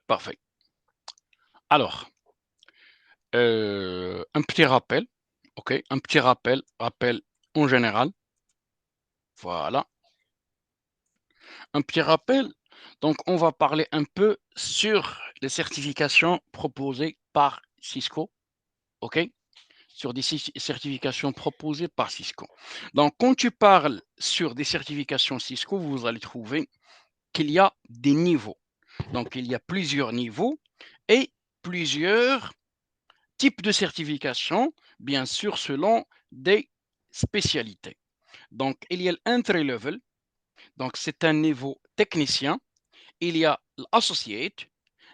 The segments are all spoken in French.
Parfait. Alors, un petit rappel, OK? Un petit rappel en général, voilà. Un petit rappel, donc on va parler un peu sur les certifications proposées par Cisco, OK? Sur des certifications proposées par Cisco. Donc quand tu parles sur des certifications Cisco, vous allez trouver qu'il y a des niveaux. Donc il y a plusieurs niveaux et plusieurs types de certifications, bien sûr selon des spécialités. Donc il y a l'entry level, donc c'est un niveau technicien. Il y a l'associate,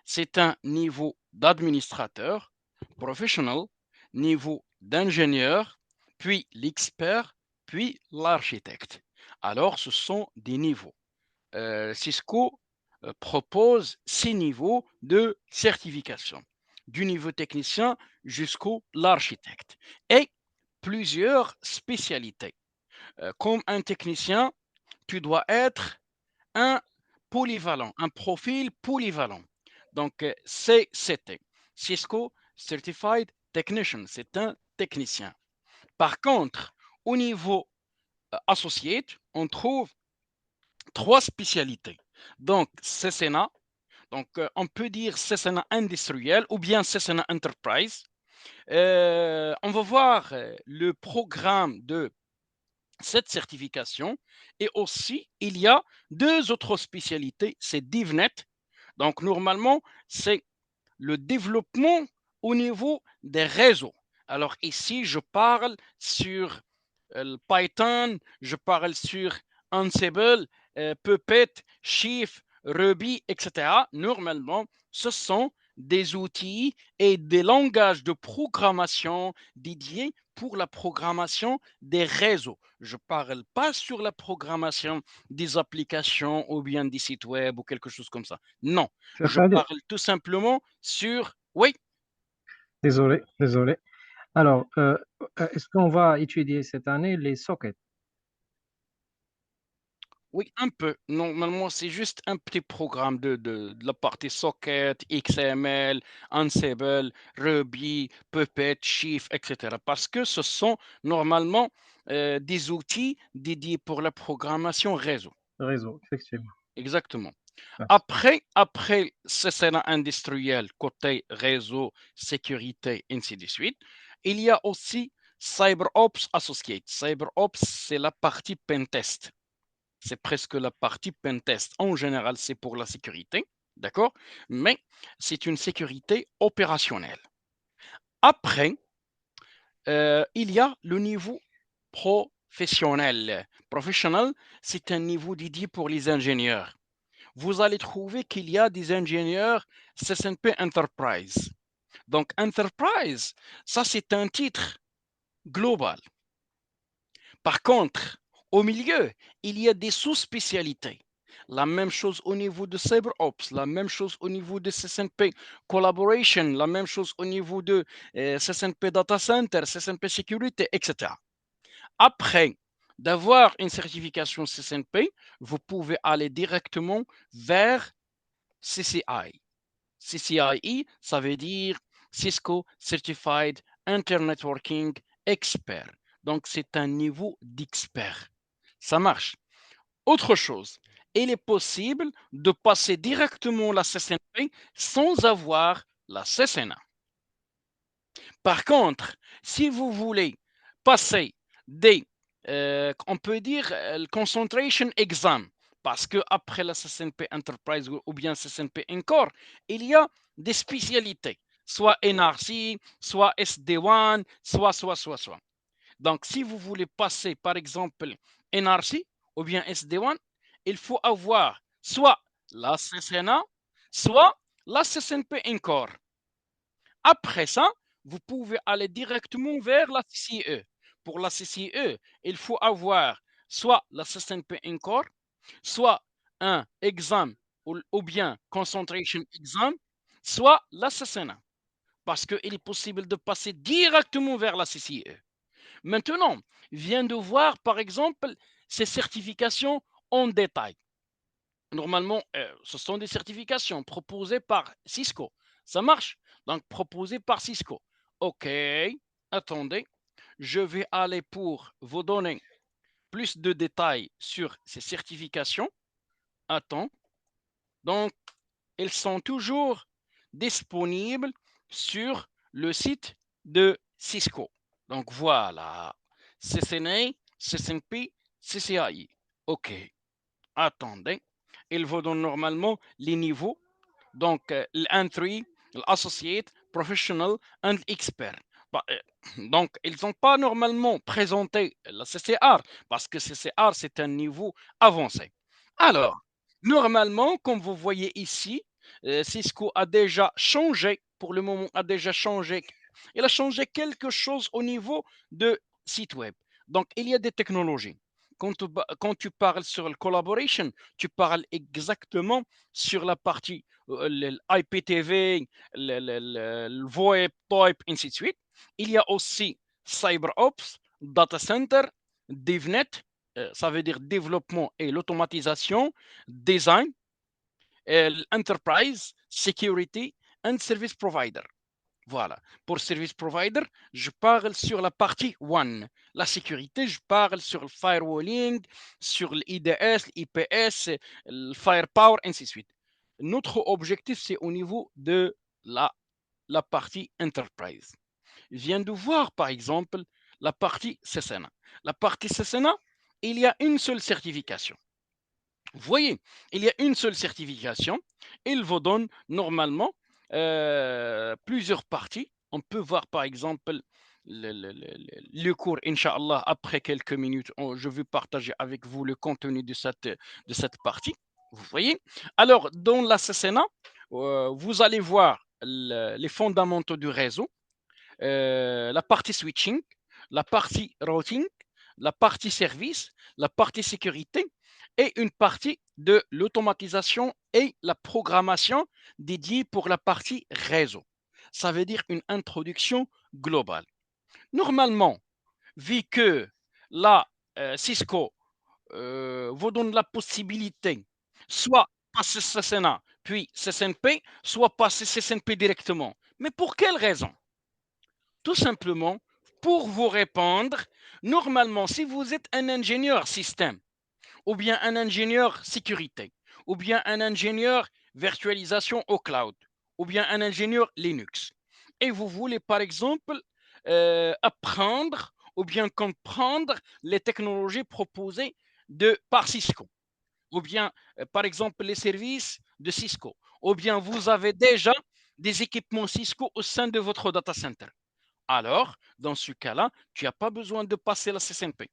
c'est un niveau d'administrateur, professional, niveau d'ingénieur, puis l'expert, puis l'architecte. Alors, ce sont des niveaux. Cisco propose 6 niveaux de certification, du niveau technicien jusqu'au l'architecte, et plusieurs spécialités. Comme un technicien, tu dois être un polyvalent, un profil polyvalent. Donc, CCT, Cisco Certified Technician, c'est un technicien. Par contre, au niveau associate, on trouve 3 spécialités. Donc, CCNA, donc on peut dire CCNA industriel ou bien CCNA Enterprise. On va voir le programme de cette certification. Et aussi, il y a 2 autres spécialités, c'est DivNet. Donc, normalement, c'est le développement au niveau des réseaux. Alors ici, je parle sur le Python, je parle sur Ansible, Puppet, Chief, Ruby, etc. Normalement, ce sont des outils et des langages de programmation dédiés pour la programmation des réseaux. Je ne parle pas sur la programmation des applications ou bien des sites web ou quelque chose comme ça. Non, je C'est-à-dire, parle tout simplement sur... Oui, désolé. Alors, est-ce qu'on va étudier cette année les sockets? oui, un peu. Normalement, c'est juste un petit programme de la partie Socket, XML, Ansible, Ruby, Puppet, Chief, etc. Parce que ce sont normalement des outils dédiés pour la programmation réseau. Réseau, effectivement. Exactement. Merci. Après ce scénario industriel, côté réseau, sécurité, ainsi de suite, il y a aussi CyberOps Associate. CyberOps, c'est la partie pentest. C'est presque la partie pentest. En général, c'est pour la sécurité, d'accord? Mais c'est une sécurité opérationnelle. Après, il y a le niveau professionnel. Professionnel, c'est un niveau dédié pour les ingénieurs. Vous allez trouver qu'il y a des ingénieurs CCNP Enterprise. Donc, Enterprise, ça, c'est un titre global. Par contre, au milieu, il y a des sous-spécialités. La même chose au niveau de CyberOps, la même chose au niveau de CCNP Collaboration, la même chose au niveau de CCNP Data Center, CCNP Sécurité, etc. Après d'avoir une certification CCNP, vous pouvez aller directement vers CCI. CCIE, ça veut dire Cisco Certified Internetworking Expert. Donc, c'est un niveau d'expert. Ça marche. Autre chose, il est possible de passer directement la CCNP sans avoir la CCNA. Par contre, si vous voulez passer des, on peut dire, le concentration exam, parce que après la CCNP Enterprise ou bien CCNP Encore, il y a des spécialités, soit NRC, soit SD1, soit. Donc, si vous voulez passer, par exemple, NRC ou bien SD1, il faut avoir soit la CCNA, soit la CCNP Encore. Après ça, vous pouvez aller directement vers la CCE. Pour la CCE, il faut avoir soit la CCNP Encore, soit un examen ou bien concentration exam, soit la CCNA. Parce qu'il est possible de passer directement vers la CCE. Maintenant, vient de voir, par exemple, ces certifications en détail. Normalement, ce sont des certifications proposées par Cisco. Ça marche? Donc, proposées par Cisco. OK, attendez. Je vais aller pour vous donner plus de détails sur ces certifications. Attends. Donc, elles sont toujours disponibles sur le site de Cisco. Donc, voilà. CCNA, CCNP, CCAI. OK. Attendez. Il vous donne normalement les niveaux. Donc, l'entry, l'associate, professional and expert. Bah, donc, ils n'ont pas normalement présenté la CCR parce que CCR, c'est un niveau avancé. Alors, normalement, comme vous voyez ici, Cisco a déjà changé, pour le moment, a déjà changé. Il a changé quelque chose au niveau de site web. Donc, il y a des technologies. Quand tu parles sur le collaboration, tu parles exactement sur la partie l'IPTV, le VoIP, TOIP, ainsi de suite. Il y a aussi CyberOps, Data Center, DevNet, ça veut dire développement et l'automatisation, design, enterprise, security and service provider. Voilà. Pour service provider, je parle sur la partie one. La sécurité, je parle sur le firewalling, sur l'IDS, l'IPS, le firepower, ainsi de suite. Notre objectif, c'est au niveau de la partie enterprise. Je viens de voir, par exemple, la partie CCNA. La partie CCNA, il y a une seule certification. Vous voyez, il y a une seule certification. Il vous donne normalement plusieurs parties. On peut voir par exemple le cours, Inch'Allah, après quelques minutes. Je vais partager avec vous le contenu de cette partie. Vous voyez. Alors, dans la CCNA, vous allez voir les fondamentaux du réseau, la partie switching, la partie routing, la partie service, la partie sécurité et une partie de l'automatisation et la programmation dédiée pour la partie réseau. Ça veut dire une introduction globale. Normalement, vu que là, Cisco vous donne la possibilité soit passer CCNA, puis CCNP, soit passer CCNP directement. Mais pour quelle raison? Tout simplement pour vous répondre, normalement, si vous êtes un ingénieur système, ou bien un ingénieur sécurité, ou bien un ingénieur virtualisation au cloud, ou bien un ingénieur Linux, et vous voulez par exemple apprendre ou bien comprendre les technologies proposées par Cisco, ou bien par exemple les services de Cisco, ou bien vous avez déjà des équipements Cisco au sein de votre data center. Alors, dans ce cas-là, tu n'as pas besoin de passer la CCNP.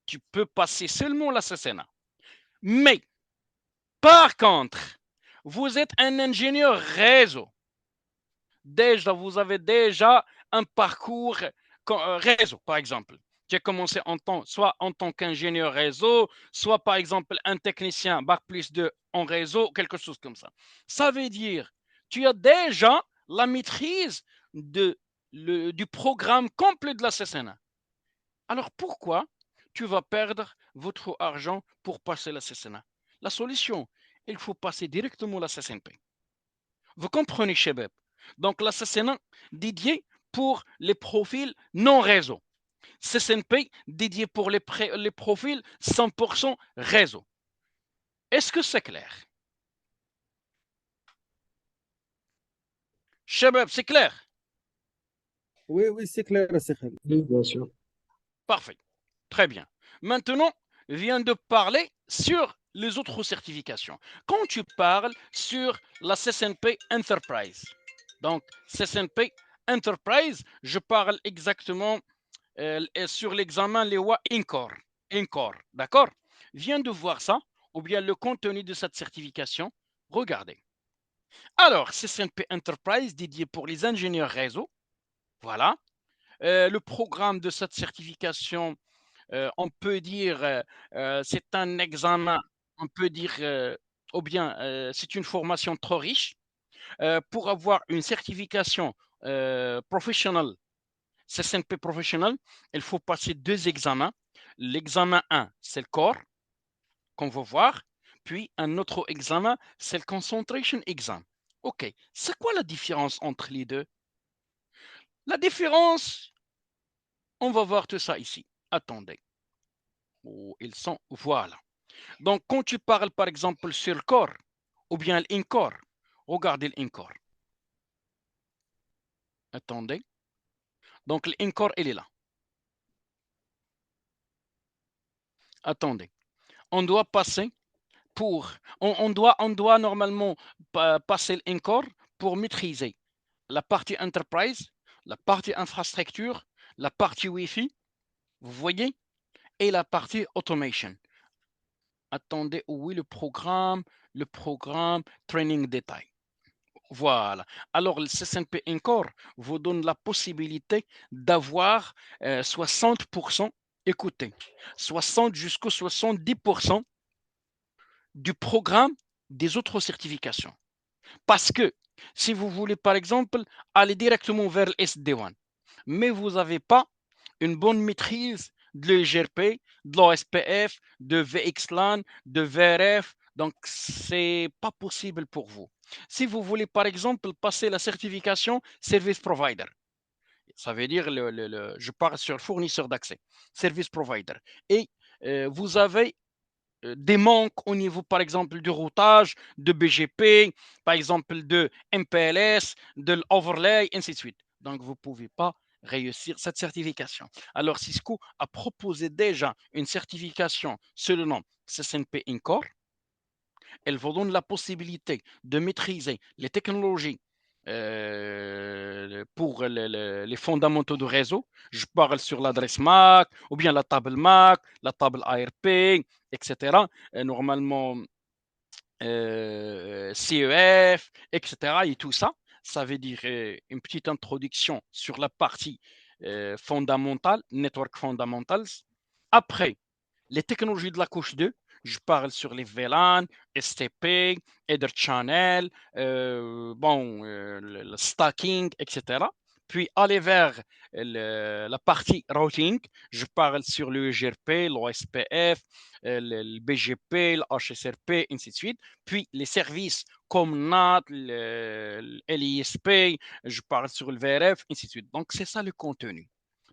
Tu peux passer seulement la CCNA. Mais, par contre, vous êtes un ingénieur réseau. Déjà, vous avez déjà un parcours réseau, par exemple. Tu as commencé soit en tant qu'ingénieur réseau, soit par exemple un technicien Bac plus 2 en réseau, quelque chose comme ça. Ça veut dire, tu as déjà la maîtrise du programme complet de la CCNA. Alors pourquoi tu vas perdre votre argent pour passer la CCNA? La solution, il faut passer directement la CCNP. Vous comprenez, Chebeb? Donc la CCNA dédiée pour les profils non réseau. CCNP dédié pour les profils 100% réseau. Est-ce que c'est clair? Chebeb, c'est clair? Oui, oui, c'est clair, c'est clair. Oui, bien sûr. Parfait. Très bien. Maintenant, viens de parler sur les autres certifications. Quand tu parles sur la CCNP Enterprise, donc CCNP Enterprise, je parle exactement sur l'examen LEWA INCORE. INCORE, d'accord? Viens de voir ça, ou bien le contenu de cette certification. Regardez. Alors, CCNP Enterprise dédié pour les ingénieurs réseau. Voilà. Le programme de cette certification, on peut dire, c'est un examen, on peut dire, ou bien c'est une formation trop riche. Pour avoir une certification professionnelle, CCNP professionnel, il faut passer deux examens. L'examen 1, c'est le corps, qu'on va voir. Puis un autre examen, c'est le concentration exam. OK, c'est quoi la différence entre les deux? La différence, on va voir tout ça ici. Attendez. Où ils sont? Voilà. Donc, quand tu parles, par exemple, sur le corps, ou bien l'incorps, regardez l'incorps. Attendez. Donc, l'incorps, il est là. Attendez. On doit passer on doit normalement passer l'incorps pour maîtriser la partie enterprise, la partie infrastructure, la partie Wi-Fi, vous voyez, et la partie automation. Attendez, où est le programme training détail. Voilà. Alors, le CCNP Encore vous donne la possibilité d'avoir 60%, écoutez, 60 jusqu'à 70% du programme des autres certifications. Parce que si vous voulez, par exemple, aller directement vers le SD1, mais vous n'avez pas une bonne maîtrise de l'EGRP, de l'OSPF, de VXLAN, de VRF, donc c'est pas possible pour vous. Si vous voulez, par exemple, passer la certification Service Provider, ça veut dire, je parle sur fournisseur d'accès, Service Provider, et vous avez des manques au niveau, par exemple, du routage, de BGP, par exemple, de MPLS, de l'overlay, ainsi de suite. Donc, vous ne pouvez pas réussir cette certification. Alors, Cisco a proposé déjà une certification sur le nom CCNP Encore. Elle vous donne la possibilité de maîtriser les technologies pour les fondamentaux du réseau. Je parle sur l'adresse MAC, ou bien la table MAC, la table ARP, etc. Normalement, CEF, etc. Et tout ça, ça veut dire une petite introduction sur la partie fondamentale, Network Fundamentals. Après, les technologies de la couche 2, je parle sur les VLAN, STP, Ether Channel, le stacking, etc. Puis aller vers la partie routing, je parle sur le GRP, l'OSPF, le BGP, le HSRP, ainsi de suite. Puis les services comme NAT, le LISP, je parle sur le VRF, ainsi de suite. Donc c'est ça le contenu.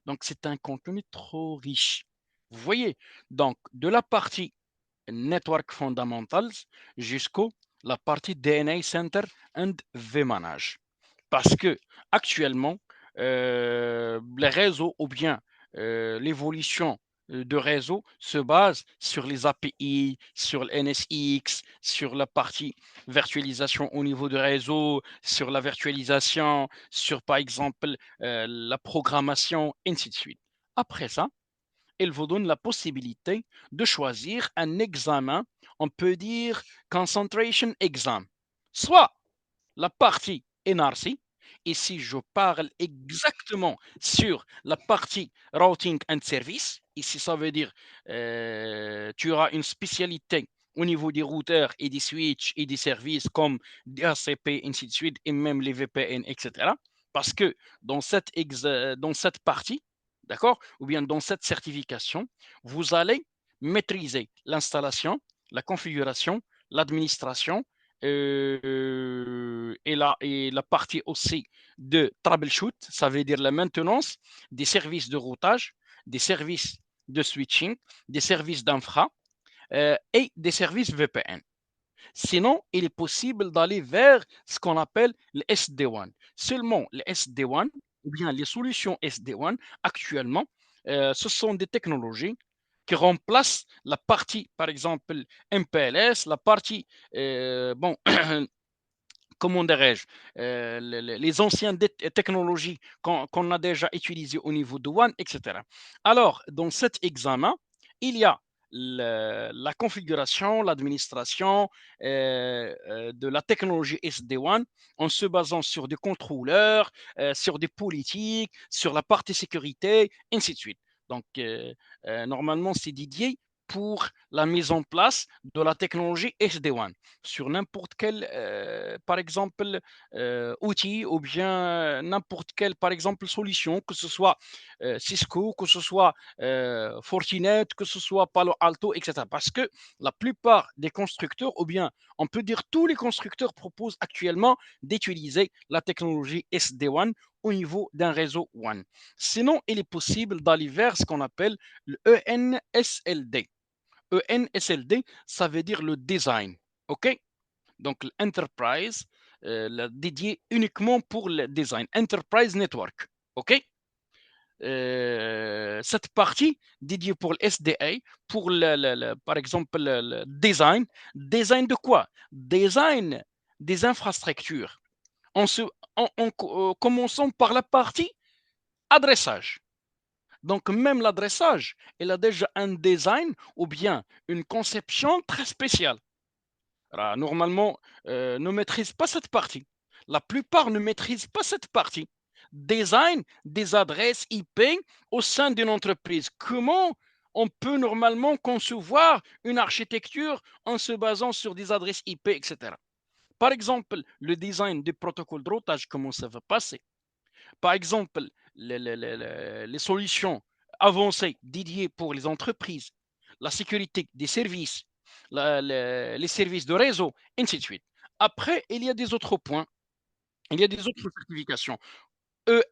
Donc c'est un contenu trop riche. Vous voyez, donc de la partie Network Fundamentals jusqu'au la partie DNA Center and vManage. Parce que actuellement, les réseaux ou bien l'évolution de réseau se base sur les API, sur le NSX, sur la partie virtualisation au niveau du réseau, sur la virtualisation, sur par exemple la programmation, ainsi de suite. Après ça, elle vous donne la possibilité de choisir un examen, on peut dire concentration exam, soit la partie NRC. Ici, je parle exactement sur la partie routing and service. Ici, ça veut dire tu auras une spécialité au niveau des routeurs et des switches et des services comme DHCP, ainsi de suite, et même les VPN, etc. Parce que dans cette partie, d'accord, ou bien dans cette certification, vous allez maîtriser l'installation, la configuration, l'administration, et la partie aussi de troubleshoot, ça veut dire la maintenance des services de routage, des services de switching, des services d'infra et des services VPN. Sinon, il est possible d'aller vers ce qu'on appelle le SD1. Seulement, le SD1, ou bien les solutions SD1, actuellement, ce sont des technologies qui remplacent la partie, par exemple, MPLS, la partie, comment dirais-je, les anciennes technologies qu'on a déjà utilisées au niveau de WAN, etc. Alors, dans cet examen, il y a la configuration, l'administration de la technologie SD-WAN en se basant sur des contrôleurs, sur des politiques, sur la partie sécurité, ainsi de suite. Donc, normalement, c'est dédié pour la mise en place de la technologie SD-WAN sur n'importe quel, par exemple, outil ou bien n'importe quelle, par exemple, solution, que ce soit Cisco, que ce soit Fortinet, que ce soit Palo Alto, etc. Parce que la plupart des constructeurs, ou bien on peut dire tous les constructeurs proposent actuellement d'utiliser la technologie SD-WAN au niveau d'un réseau WAN. Sinon, il est possible d'aller vers ce qu'on appelle le ENSLD. ENSLD, ça veut dire le design. OK? Donc, l'enterprise, dédié uniquement pour le design. Enterprise Network. OK? Cette partie dédiée pour le SDA, pour par exemple le design. Design de quoi? Design des infrastructures. En commençant par la partie adressage. Donc, même l'adressage, il a déjà un design ou bien une conception très spéciale. Alors, normalement, ne maîtrise pas cette partie. La plupart ne maîtrisent pas cette partie. Design des adresses IP au sein d'une entreprise. Comment on peut normalement concevoir une architecture en se basant sur des adresses IP, etc. Par exemple, le design des protocoles de routage, comment ça va passer. Par exemple, les solutions avancées dédiées pour les entreprises, la sécurité des services, les services de réseau, ainsi de suite. Après, il y a des autres points, il y a des autres certifications.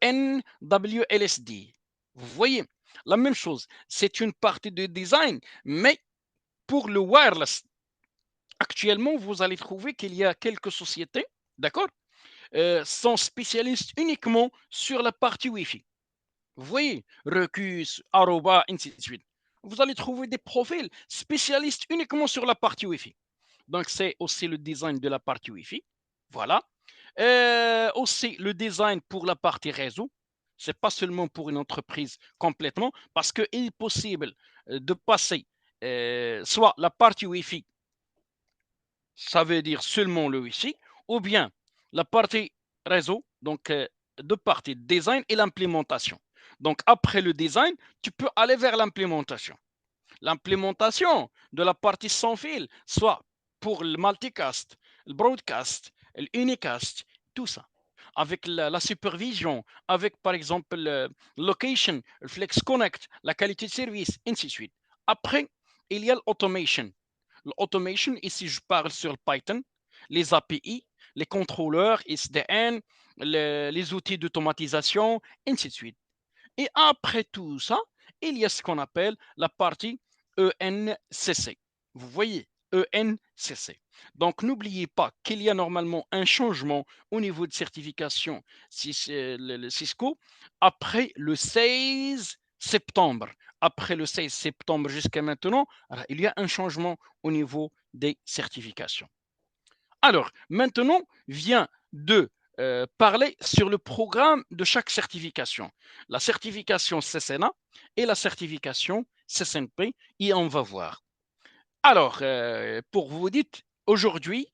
ENWLSD. Vous voyez, la même chose, c'est une partie de design, mais pour le wireless. Actuellement, vous allez trouver qu'il y a quelques sociétés, d'accord, sont spécialistes uniquement sur la partie Wi-Fi. Vous voyez, Recus, Aruba, ainsi de suite. Vous allez trouver des profils spécialistes uniquement sur la partie Wi-Fi. Donc, c'est aussi le design de la partie Wi-Fi. Voilà. Aussi, le design pour la partie réseau. Ce n'est pas seulement pour une entreprise complètement, parce qu'il est possible de passer soit la partie Wi-Fi, ça veut dire seulement le Wi-Fi, ou bien la partie réseau, donc deux parties, design et l'implémentation. Donc après le design, tu peux aller vers l'implémentation. L'implémentation de la partie sans fil, soit pour le multicast, le broadcast, l'unicast, tout ça. Avec la supervision, avec par exemple le location, le flex connect, la qualité de service, ainsi de suite. Après, il y a l'automation. L'automation, ici je parle sur Python, les API, les contrôleurs, SDN, les outils d'automatisation, ainsi de suite. Et après tout ça, il y a ce qu'on appelle la partie ENCC. Vous voyez, ENCC. Donc, n'oubliez pas qu'il y a normalement un changement au niveau de certification le Cisco après le 16 septembre. Après le 16 septembre jusqu'à maintenant, il y a un changement au niveau des certifications. Alors, maintenant vient de parler sur le programme de chaque certification. La certification CCNA et la certification CCNP, et on va voir. Alors, pour vous dire, aujourd'hui,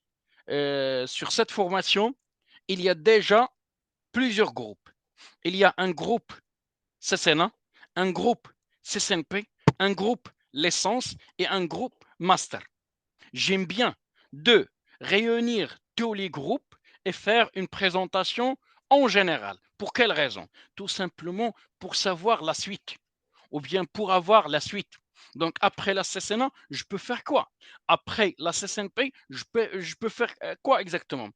sur cette formation, il y a déjà plusieurs groupes. Il y a un groupe CCNA, un groupe CCNP, un groupe licence et un groupe master. J'aime bien de réunir tous les groupes et faire une présentation en général. Pour quelle raison? Tout simplement pour savoir la suite ou bien pour avoir la suite. Donc, après la CCNA, je peux faire quoi? Après la CCNP, je peux faire quoi exactement?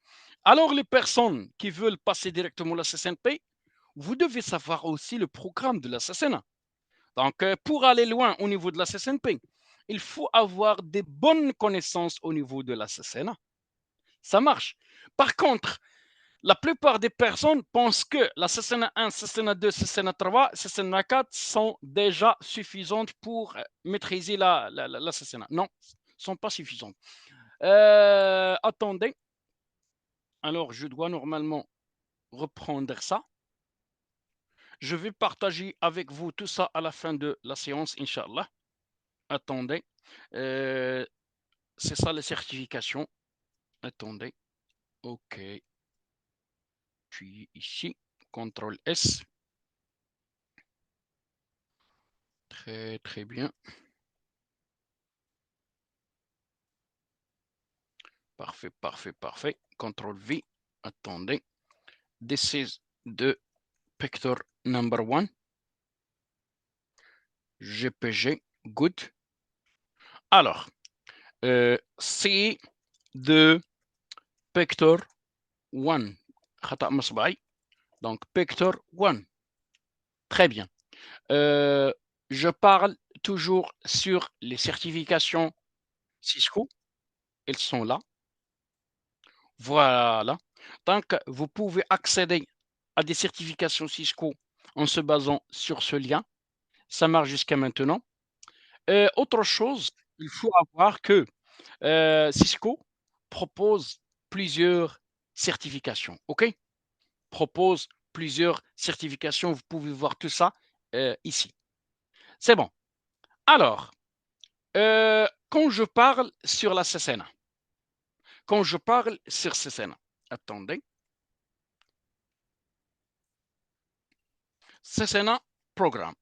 Alors, les personnes qui veulent passer directement la CCNP, vous devez savoir aussi le programme de la CCNA. Donc, pour aller loin au niveau de la CCNP, il faut avoir des bonnes connaissances au niveau de la CCNA. Ça marche. Par contre, la plupart des personnes pensent que la CCNA 1, CCNA 2, CCNA 3, CCNA 4 sont déjà suffisantes pour maîtriser la CCNA. Non, ne sont pas suffisantes. Attendez. Alors, je dois normalement reprendre ça. Je vais partager avec vous tout ça à la fin de la séance, Inch'Allah. Attendez. C'est ça les certifications. Attendez. OK. Puis ici, CTRL S. Très, très bien. Parfait, parfait, parfait. Contrôle V. Attendez. This is the picture number 1. GPG. Good. Alors, c'est the picture 1. خطأ مصبعي. Donc, picture 1. Très bien. Je parle toujours sur les certifications Cisco. Elles sont là. Voilà. Donc, vous pouvez accéder à des certifications Cisco en se basant sur ce lien. Ça marche jusqu'à maintenant. Autre chose, il faut avoir que Cisco propose plusieurs certifications. OK? Propose plusieurs certifications. Vous pouvez voir tout ça ici. C'est bon. Alors, quand je parle sur la CCNA, attendez. CCNA programme.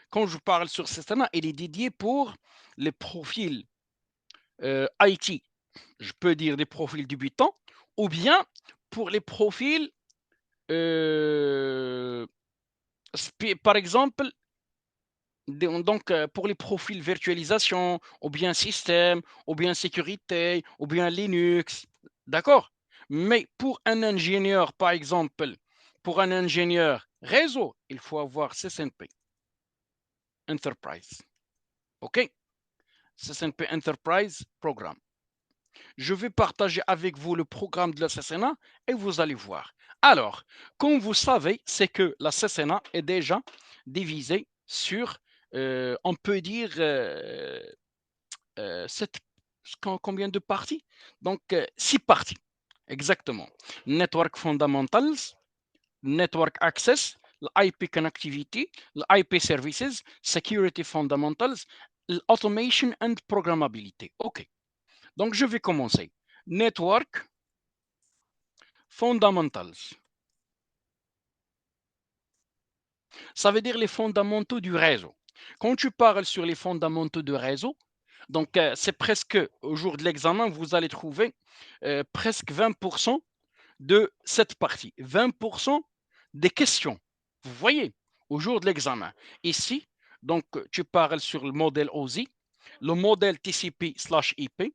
Quand je parle sur CCNA, il est dédié pour les profils IT. Je peux dire des profils débutants ou bien pour les profils, par exemple, donc pour les profils virtualisation, ou bien système, ou bien sécurité, ou bien Linux, d'accord? Mais pour un ingénieur, par exemple, pour un ingénieur réseau, il faut avoir CCNP Enterprise. OK? CCNP Enterprise Programme. Je vais partager avec vous le programme de la CCNA et vous allez voir. Alors, comme vous savez, c'est que la CCNA est déjà divisée sur, on peut dire, combien de parties? Donc, 6 parties, exactement. Network Fundamentals, Network Access, l'IP Connectivity, l'IP Services, Security Fundamentals, l'Automation and Programmability. OK. Donc, je vais commencer. Network Fundamentals. Ça veut dire les fondamentaux du réseau. Quand tu parles sur les fondamentaux du réseau, donc c'est presque, au jour de l'examen, vous allez trouver presque 20% de cette partie. 20% des questions. Vous voyez, au jour de l'examen. Ici, donc, tu parles sur le modèle OSI, le modèle TCP/IP,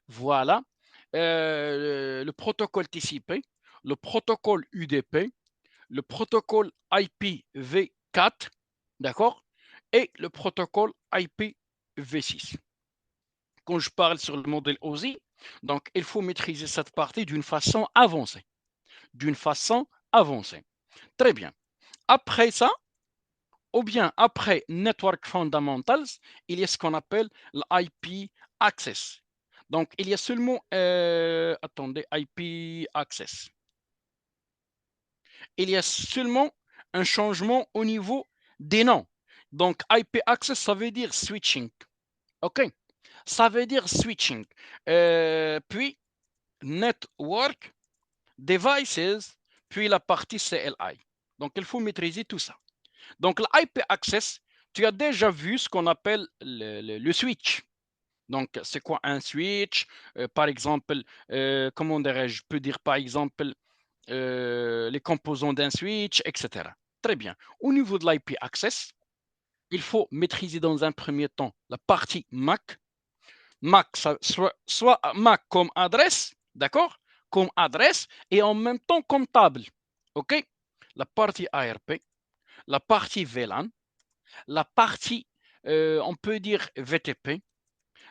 voilà, le protocole TCP, le protocole UDP, le protocole IPv4, d'accord, et le protocole IPv6. Quand je parle sur le modèle OSI, donc il faut maîtriser cette partie d'une façon avancée. Très bien. Après ça, ou bien après Network Fundamentals, il y a ce qu'on appelle l'IP Access. Donc, il y a seulement, attendez, IP Access. Il y a seulement un changement au niveau des noms. Donc, IP Access, ça veut dire switching. OK? Ça veut dire switching. Puis, Network Devices, puis la partie CLI. Donc, il faut maîtriser tout ça. Donc, l'IP Access, tu as déjà vu ce qu'on appelle le switch. Donc, c'est quoi un switch? Par exemple, comment dirais-je? Je peux dire par exemple les composants d'un switch, etc. Très bien. Au niveau de l'IP Access, il faut maîtriser dans un premier temps la partie MAC. MAC, soit MAC comme adresse, d'accord? Comme adresse et en même temps comme table. OK? La partie ARP, la partie VLAN, la partie, on peut dire VTP,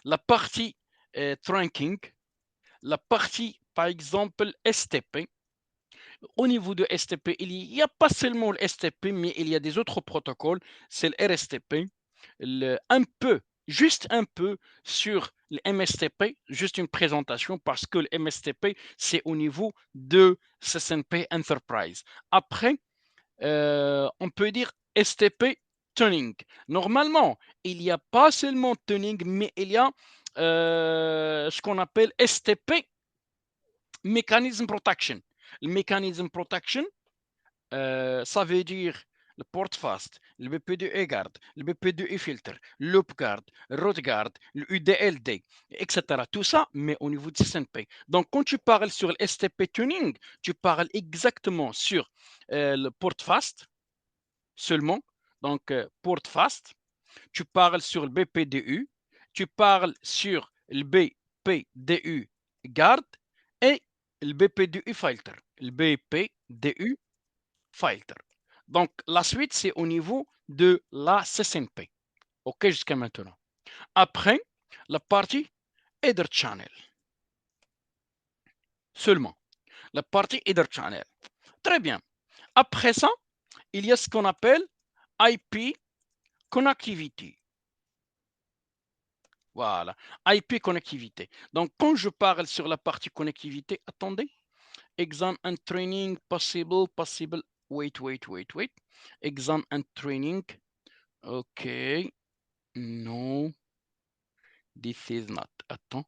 la partie trunking, la partie, par exemple, STP. Au niveau de STP, il n'y a pas seulement le STP, mais il y a des autres protocoles. C'est le RSTP, un peu, juste un peu sur le MSTP, juste une présentation parce que le MSTP, c'est au niveau de CCNP Enterprise. Après, on peut dire STP tuning. Normalement, il n'y a pas seulement tuning, mais il y a ce qu'on appelle STP Mechanism Protection. Le Mechanism Protection, ça veut dire le port fast, le BPDE guard, le BPDE filter, le loop guard, le road guard, le UDLD, etc. Tout ça, mais au niveau du SNP. Donc, quand tu parles sur le STP tuning, tu parles exactement sur le port fast seulement. Donc, port fast. Tu parles sur le BPDU, tu parles sur le BPDU guard et le BPDU filter. Le BPDU filter. Donc, la suite, c'est au niveau de la CSNP. OK, jusqu'à maintenant. Après, la partie Header Channel. Seulement. La partie Header Channel. Très bien. Après ça, il y a ce qu'on appelle IP Connectivity. Voilà. IP connectivité. Donc, quand je parle sur la partie connectivité, attendez. Exam and training, possible. Wait. Exam and training. OK. No. This is not. Attends.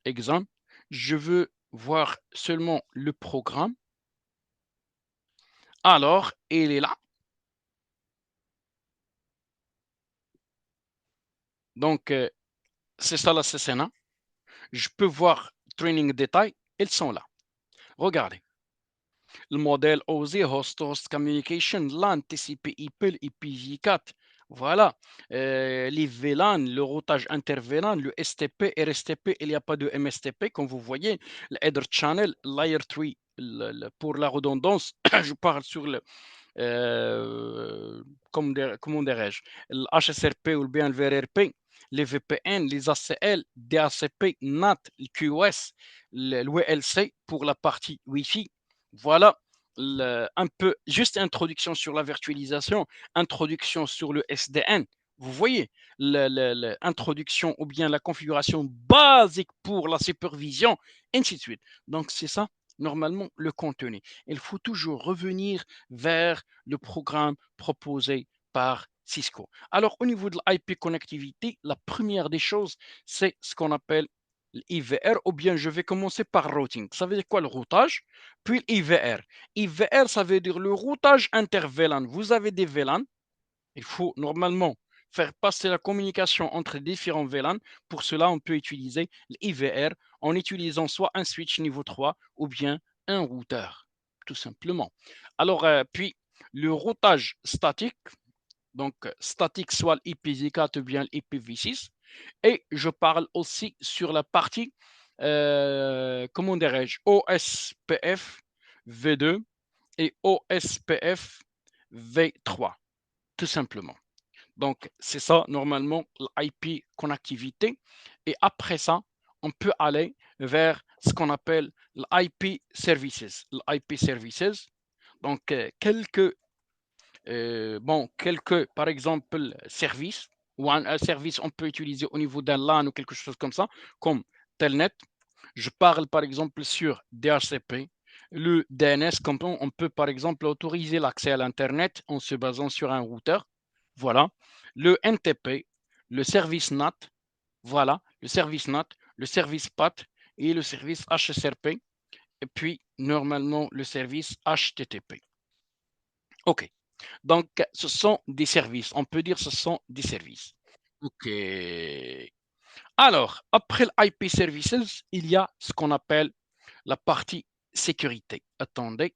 Exam. Je veux voir seulement le programme. Alors, il est là. Donc, c'est ça la CCNA. Je peux voir training détail. Ils sont là. Regardez. Le modèle OSI, Host Communication, LAN, TCP, IP, IPv4. Voilà. Les VLAN, le routage inter-VLAN, le STP, RSTP, il n'y a pas de MSTP, comme vous voyez. Le header channel, layer 3, pour la redondance, je parle sur le, comment dirais-je, le HSRP ou bien le VRRP, les VPN, les ACL, DACP, NAT, le QoS, le WLC pour la partie Wi-Fi. Voilà un peu, juste introduction sur la virtualisation, introduction sur le SDN. Vous voyez, l'introduction ou bien la configuration basique pour la supervision, ainsi de suite. Donc, c'est ça, normalement, le contenu. Il faut toujours revenir vers le programme proposé par Cisco. Alors, au niveau de l'IP connectivité, la première des choses, c'est ce qu'on appelle l'IVR, ou bien je vais commencer par routing. Ça veut dire quoi le routage? Puis l'IVR. IVR, ça veut dire le routage inter-VLAN. Vous avez des VLAN, il faut normalement faire passer la communication entre différents VLAN. Pour cela, on peut utiliser l'IVR en utilisant soit un switch niveau 3 ou bien un routeur, tout simplement. Alors, puis le routage statique, donc statique soit l'IPv4 ou bien l'IPv6. Et je parle aussi sur la partie, comment dirais-je, OSPF V2 et OSPF V3, tout simplement. Donc, c'est ça, normalement, l'IP connectivité. Et après ça, on peut aller vers ce qu'on appelle l'IP services. L'IP services, donc quelques, par exemple, services, ou un service on peut utiliser au niveau d'un LAN ou quelque chose comme ça, comme Telnet. Je parle par exemple sur DHCP, le DNS, comme on peut par exemple autoriser l'accès à l'Internet en se basant sur un routeur. Voilà. Le NTP, le service NAT, voilà, le service NAT, le service PAT et le service HSRP, et puis normalement le service HTTP. OK. Donc, ce sont des services. On peut dire que ce sont des services. OK. Alors, après l'IP Services, il y a ce qu'on appelle la partie sécurité. Attendez.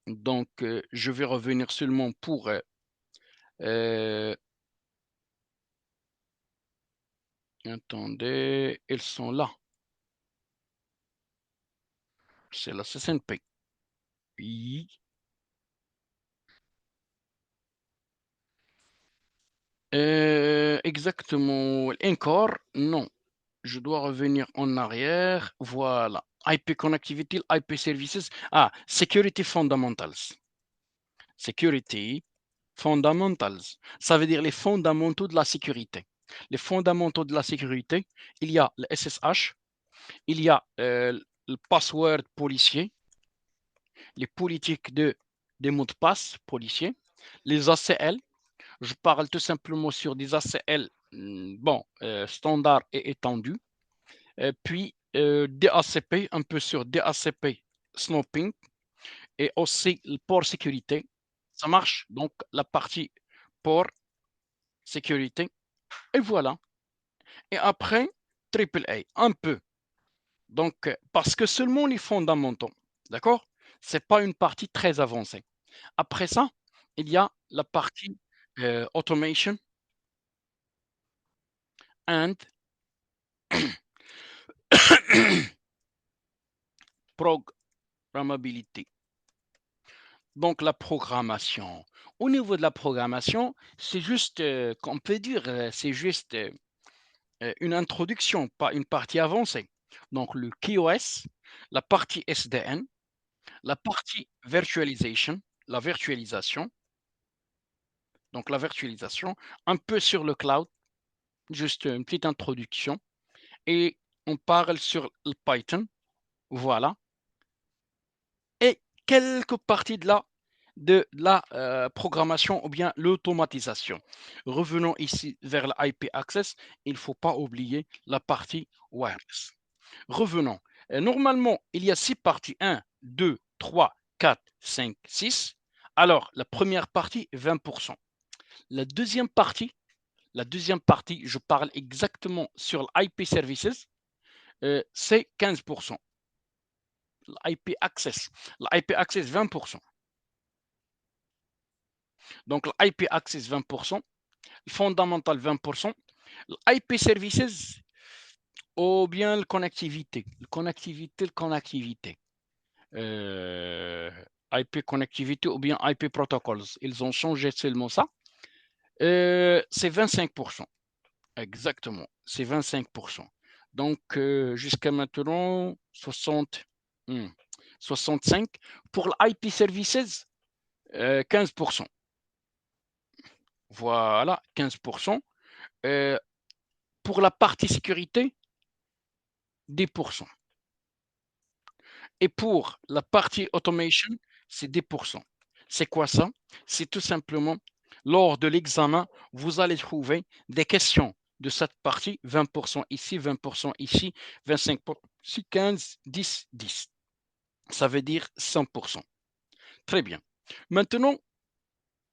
Donc, je vais revenir seulement pour... attendez, ils sont là. C'est la CCNP. Oui. Exactement. Encore, non. Je dois revenir en arrière. Voilà. IP Connectivity, IP Services. Ah, Security Fundamentals. Security Fundamentals. Ça veut dire les fondamentaux de la sécurité. Les fondamentaux de la sécurité, il y a le SSH, il y a le password policier, les politiques des mots de passe policiers, les ACL. Je parle tout simplement sur des ACL standards et étendus. Puis DACP, un peu sur DACP snoping et aussi le port sécurité. Ça marche. Donc, la partie port sécurité. Et voilà. Et après, AAA, un peu. Donc, parce que seulement les fondamentaux. D'accord? C'est pas une partie très avancée. Après ça, il y a la partie automation and programmability. Donc, la programmation. Au niveau de la programmation, c'est juste, qu'on peut dire, c'est juste une introduction, pas une partie avancée. Donc, le KOS, la partie SDN, la partie virtualisation, la virtualisation. Donc, la virtualisation, un peu sur le cloud, juste une petite introduction. Et on parle sur le Python, voilà. Et quelques parties de la programmation ou bien l'automatisation. Revenons ici vers l'IP Access, il ne faut pas oublier la partie wireless. Revenons. Normalement, il y a 6 parties. 1, 2, 3, 4, 5, 6. Alors, la première partie, 20%. La deuxième partie, je parle exactement sur l'IP Services, c'est 15%. L'IP Access. L'IP Access, 20%. Donc, l'IP Access, 20%. Le Fondamental, 20%. L'IP Services, ou bien la connectivité. IP connectivité ou bien IP protocols. Ils ont changé seulement ça. C'est 25%. Exactement, c'est 25%. Donc, jusqu'à maintenant, 65. Pour l'IP Services, 15%. Voilà, 15%. Pour la partie sécurité, 10%. Et pour la partie automation, c'est 10%. C'est quoi ça? C'est tout simplement, lors de l'examen, vous allez trouver des questions de cette partie, 20% ici, 20% ici, 25%, 15, 10, 10. Ça veut dire 100%. Très bien. Maintenant,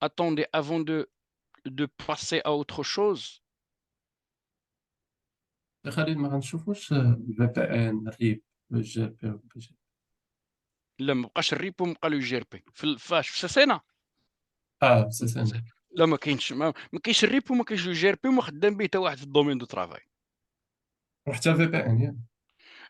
attendez, avant de passer à autre chose. خالد ما غنشوفوش VPN الريب والجي بي والبي لا ما بقاش الريبو، بقى لو جي ار بي فاش في ساسينا. سي انا لا ما كاينش الريبو، ما كاينش لو جي ار بي، وما خدام به حتى واحد في الدومين دو ترافاي. وحتى VPN ياك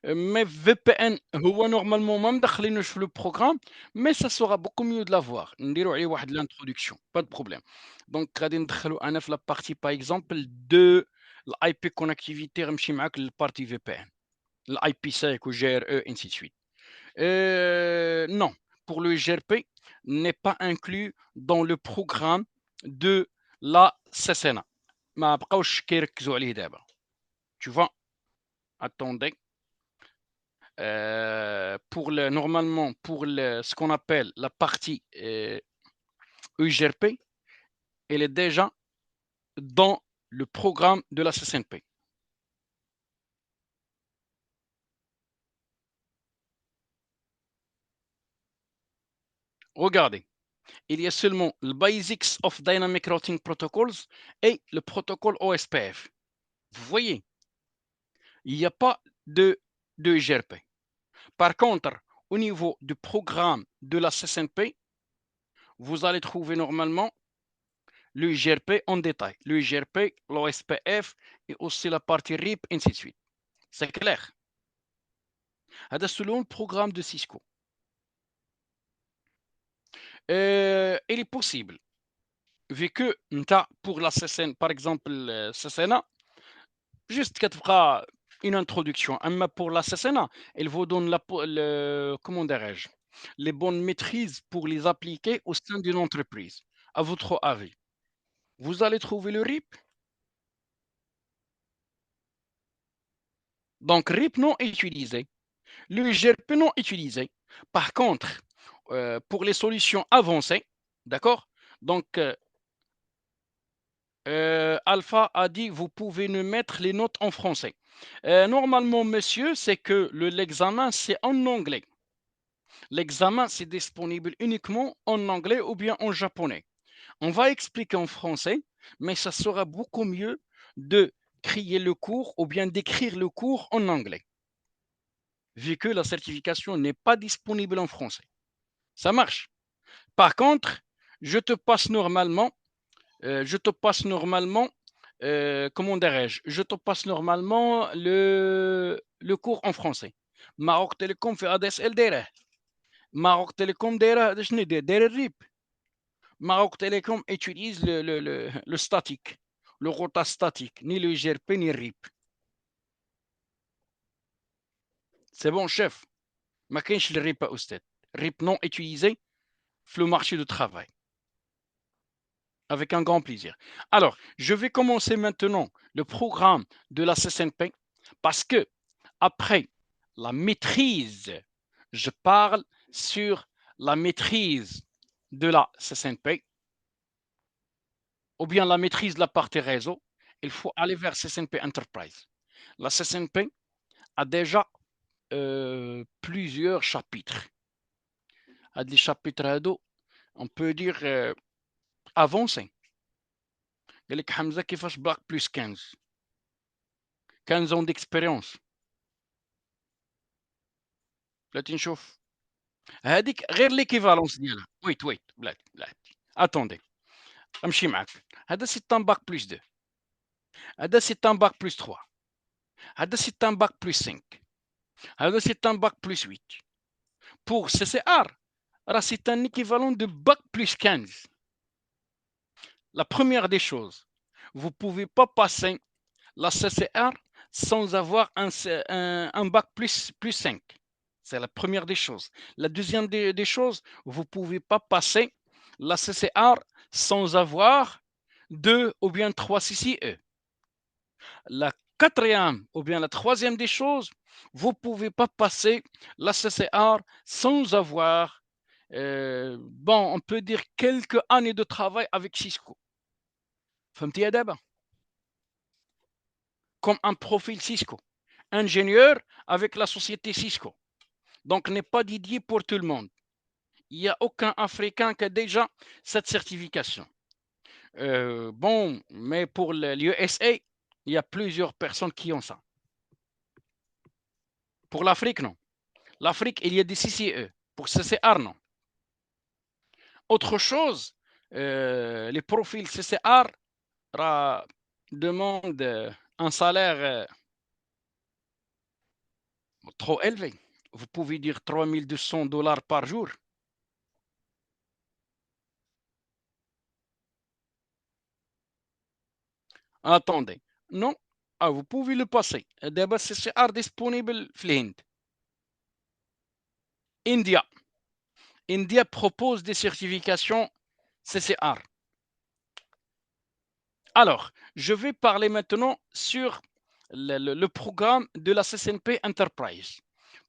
Mais VPN هو نورمالمون ما مدخلينوش في لو بروغرام، مي سا سورا بوكو ميو دو لافوار. نديرو عليه واحد لانتروداكسيون، با دو بروبليم. دونك غادي ندخلو انا في لا بارتي باغ اكزومبل دو الاي بي كونيكتيفيتي، غنمشي معاك للبارتي في بي ان، الاي بي سيك و جي ار او انسي سويت. Non, pour le GRP n'est pas inclus dans le programme de la CCNA. ما بقاوش كيركزوا عليه دابا. Tu vois? Attendez. Normalement, pour ce qu'on appelle la partie EGRP, elle est déjà dans le programme de la CCNP. Regardez, il y a seulement le Basics of Dynamic Routing Protocols et le protocole OSPF. Vous voyez, il n'y a pas de EGRP. Par contre, au niveau du programme de la CCNP, vous allez trouver normalement le GRP en détail, le GRP, l'OSPF et aussi la partie RIP, ainsi de suite. C'est clair. C'est selon le programme de Cisco. Il est possible, vu que pour la CCN, par exemple, CCNA, juste une introduction. Mais pour la CCNA, elle vous donne comment dirais-je, les bonnes maîtrises pour les appliquer au sein d'une entreprise. À votre avis, vous allez trouver le RIP. Donc, RIP non utilisé. Le GRP non utilisé. Par contre, pour les solutions avancées, d'accord? Donc, Alpha a dit, vous pouvez nous mettre les notes en français. Normalement, monsieur, c'est que l'examen, c'est en anglais. L'examen, c'est disponible uniquement en anglais ou bien en japonais. On va expliquer en français, mais ça sera beaucoup mieux de crier le cours ou bien d'écrire le cours en anglais, vu que la certification n'est pas disponible en français. Ça marche. Par contre, je te passe normalement, comment dirais-je, je te passe normalement le cours en français. Maroc Telecom في ADSL دايره. Maroc Telecom دايره شنو داير الريب. Maroc Telecom utilise le statique, le rota statique, ni le GRP ni le RIP. C'est bon, chef. ما كاينش le RIP أستاذ. RIP non utilisé sur le marché du travail. Avec un grand plaisir. Alors, je vais commencer maintenant le programme de la CCNP parce que après la maîtrise, je parle sur la maîtrise de la CCNP ou bien la maîtrise de la partie réseau. Il faut aller vers CCNP Enterprise. La CCNP a déjà plusieurs chapitres. Les chapitres, on peut dire avancés. قال لك حمزه كيفاش باك بلس 15 ans d'expérience. بلاتي نشوف هذيك غير ليكيفالونس ديالها. ويت بلاتي اتوندي امشي معاك. هذا سي ان باك بلس 2، هذا سي ان باك بلس 3، هذا سي ان باك بلس 5، هذا سي ان باك بلس 8. Pour CCR, c'est un équivalent de bac plus 15. La première des choses, vous ne pouvez pas passer la CCR sans avoir un bac plus 5. C'est la première des choses. La deuxième des choses, vous ne pouvez pas passer la CCR sans avoir 2 ou bien 3 CCE. La quatrième ou bien la troisième des choses, vous ne pouvez pas passer la CCR sans avoir, on peut dire quelques années de travail avec Cisco. فهمتي يا دابا؟ Comme un profil Cisco. Ingénieur avec la société Cisco. Donc, n'est pas dédié pour tout le monde. Il n'y a aucun Africain qui a déjà cette certification. Mais pour l'USA, il y a plusieurs personnes qui ont ça. Pour l'Afrique, non. L'Afrique, il y a des CCE. Pour CCR, non. Autre chose, les profils CCR demandent un salaire trop élevé. Vous pouvez dire $3200 par jour. Attendez. Non. Vous pouvez le passer. D'abord, CCR disponible dans India. India propose des certifications CCR. Alors, je vais parler maintenant sur le programme de la CCNP Enterprise.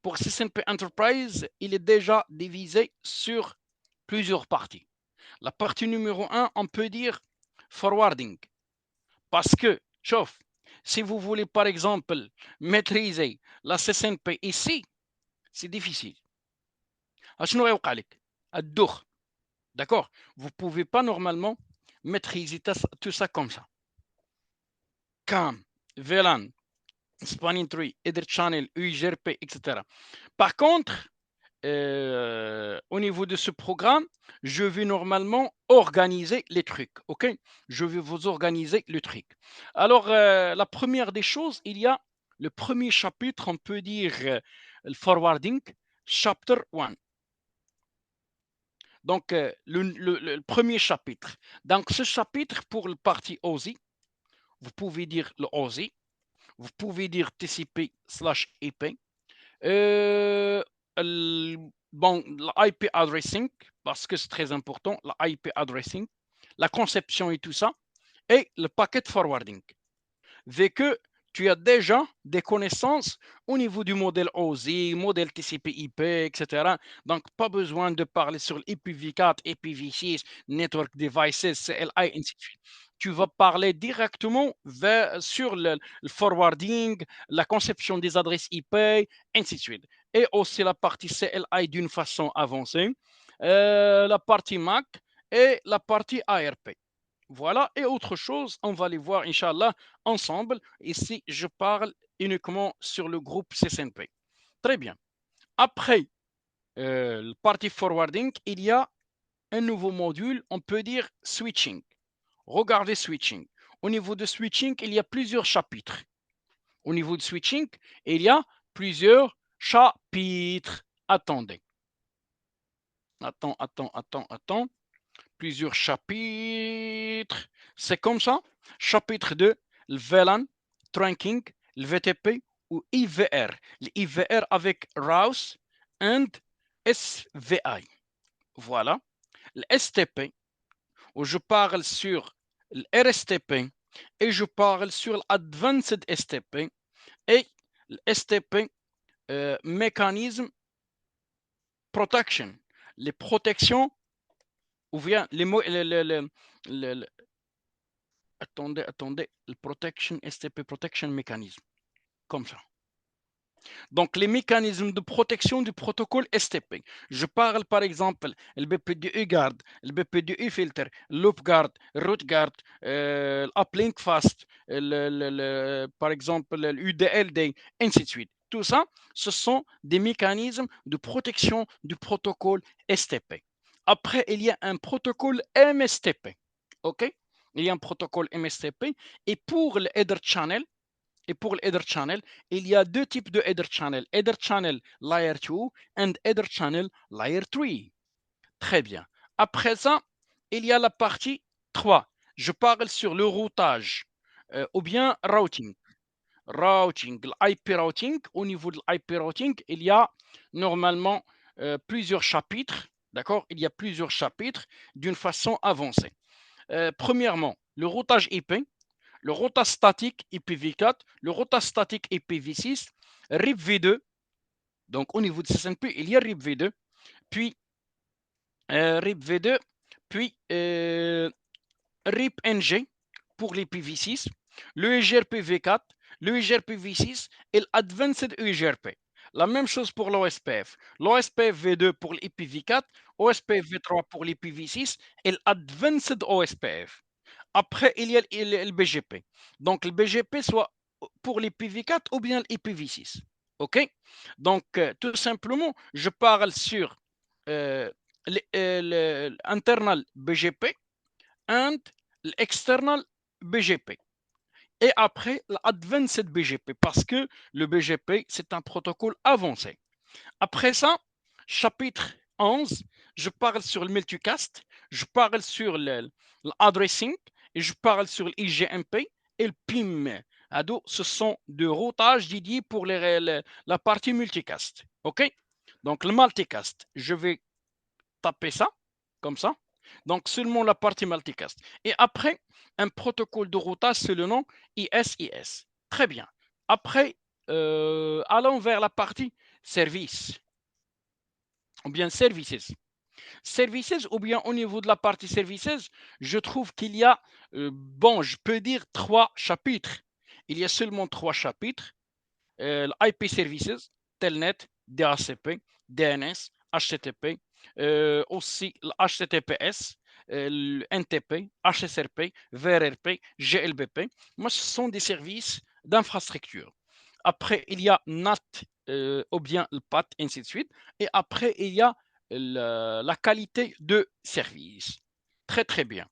Pour CCNP Enterprise, il est déjà divisé sur plusieurs parties. La partie numéro 1, on peut dire forwarding. Parce que, chauffe, si vous voulez par exemple maîtriser la CCNP ici, c'est difficile. D'accord? Vous ne pouvez pas normalement maîtriser tout ça comme ça. CAM, VLAN, Spanning Tree, Ether Channel, UIGRP, etc. Par contre, au niveau de ce programme, je vais normalement organiser les trucs. OK? Je vais vous organiser le truc. Alors, la première des choses, il y a le premier chapitre, on peut dire le forwarding, chapter 1. Donc, le premier chapitre. Donc, ce chapitre pour le parti OSI, vous pouvez dire le OSI, vous pouvez dire TCP/IP. L'IP addressing, parce que c'est très important, l'IP addressing, la conception et tout ça, et le packet forwarding. Vu que tu as déjà des connaissances au niveau du modèle OSI, modèle TCP/IP, etc. Donc, pas besoin de parler sur l'IPv4, IPv6, Network Devices, CLI, ainsi de suite. Tu vas parler directement sur le forwarding, la conception des adresses IP, ainsi de suite. Et aussi la partie CLI d'une façon avancée, la partie MAC et la partie ARP. Voilà, et autre chose, on va les voir, Inch'Allah, ensemble. Ici, je parle uniquement sur le groupe CCNP. Très bien. Après le party forwarding, il y a un nouveau module, on peut dire switching. Regardez switching. Au niveau de switching, il y a plusieurs chapitres. Au niveau de switching, il y a plusieurs chapitres. Attendez. Attends. Plusieurs chapitres. C'est comme ça. Chapitre 2, le VLAN, trunking, le VTP ou IVR. Le IVR avec Rouse and SVI. Voilà. Le STP, où je parle sur le RSTP et je parle sur l'Advanced STP et le STP mécanisme protection. Les protections ou bien les mots, attendez, le protection, STP protection mécanisme, comme ça. Donc, les mécanismes de protection du protocole STP. Je parle par exemple le BPDU guard, le BPDU filter, loop guard, root guard, uplink fast, par exemple l'UDLD, ainsi de suite. Tout ça, ce sont des mécanismes de protection du protocole STP. Après, il y a un protocole MSTP. OK? Il y a un protocole MSTP. Et pour le header channel, il y a deux types de header channel. Header channel layer 2 and header channel layer 3. Très bien. Après ça, il y a la partie 3. Je parle sur le routage ou bien routing. L'IP routing. Au niveau de l'IP routing, il y a normalement plusieurs chapitres. D'accord? Il y a plusieurs chapitres d'une façon avancée. Premièrement, le routage IP, le routage statique IPv4, le routage statique IPv6, RIP v2. Donc, au niveau de CCNP, il y a RIP v2, puis RIP v2, puis RIP NG pour l'IPv6, le EGRP v4, le EGRP v6 et l'Advanced EGRP. La même chose pour l'OSPF. L'OSPF v2 pour l'IPv4, OSPF v3 pour l'IPv6 et l'Advanced OSPF. Après, il y a le BGP. Donc, le BGP soit pour l'IPv4 ou bien l'IPv6. OK? Donc, tout simplement, je parle sur l'internal BGP and l'external BGP. Et après, l'advanced BGP, parce que le BGP, c'est un protocole avancé. Après ça, chapitre 11, je parle sur le multicast, je parle sur l'addressing, et je parle sur l'IGMP et le PIM. Ce sont deux routages dédiés pour la partie multicast. OK? Donc, le multicast, je vais taper ça, comme ça. Donc, seulement la partie multicast. Et après, un protocole de routage, c'est le nom ISIS. Très bien. Après, allons vers la partie service ou bien services. Services ou bien au niveau de la partie services, je trouve qu'il y a, je peux dire 3 chapitres. Il y a seulement 3 chapitres. l'IP Services, Telnet, DHCP, DNS, HTTP, aussi le HTTPS, le NTP, HSRP, VRRP, GLBP. Moi, ce sont des services d'infrastructure. Après, il y a NAT ou bien le PAT, ainsi de suite. Et après, il y a la qualité de service. Très, très bien.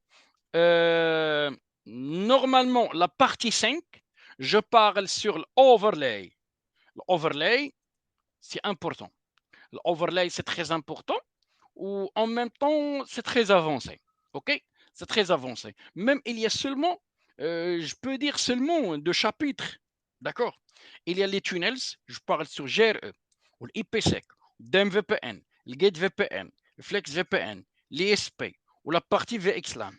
Normalement, la partie 5, je parle sur l'overlay. L'overlay, c'est important. L'overlay, c'est très important ou en même temps, c'est très avancé. OK? C'est très avancé. Même il y a seulement, je peux dire seulement 2 chapitres. D'accord? Il y a les tunnels, je parle sur GRE, ou l'IPsec, DMVPN, le GateVPN, le FlexVPN, l'ISP, ou la partie VXLAN.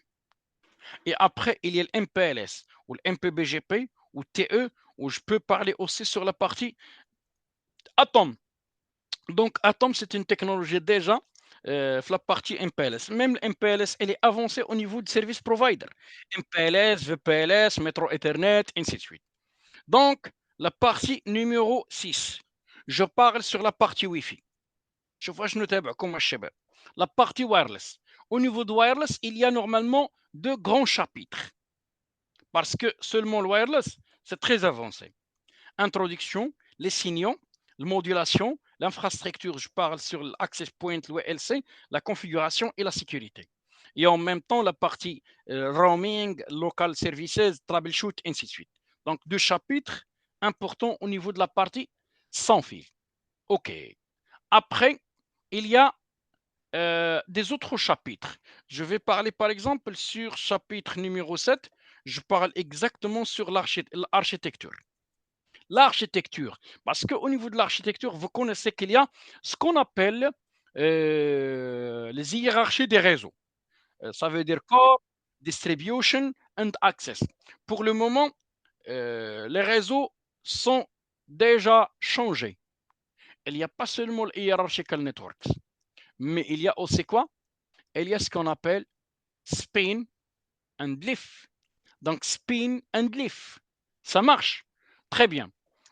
Et après, il y a le MPLS, ou le MPBGP, ou TE, ou je peux parler aussi sur la partie Atom. Donc, Atom, c'est une technologie déjà la partie MPLS. Même MPLS, elle est avancée au niveau de service provider. MPLS, VPLS, Metro Ethernet, ainsi de suite. Donc, la partie numéro 6. Je parle sur la partie Wi-Fi. Je vois, je note comme la partie wireless. Au niveau de wireless, il y a normalement 2 grands chapitres. Parce que seulement le wireless, c'est très avancé. Introduction, les signaux, la modulation, l'infrastructure, je parle sur l'access point, le WLC, la configuration et la sécurité. Et en même temps, la partie roaming, local services, troubleshoot, ainsi de suite. Donc, 2 chapitres importants au niveau de la partie sans fil. OK. Après, il y a des autres chapitres. Je vais parler par exemple sur chapitre numéro 7. Je parle exactement sur l'architecture. L'architecture, parce qu'au niveau de l'architecture, vous connaissez qu'il y a ce qu'on appelle les hiérarchies des réseaux. Ça veut dire core, distribution and access. Pour le moment, les réseaux sont déjà changés. Il n'y a pas seulement le hierarchical networks, mais il y a aussi quoi? Il y a ce qu'on appelle spin and leaf. Donc, spin and leaf. Ça marche. Très bien.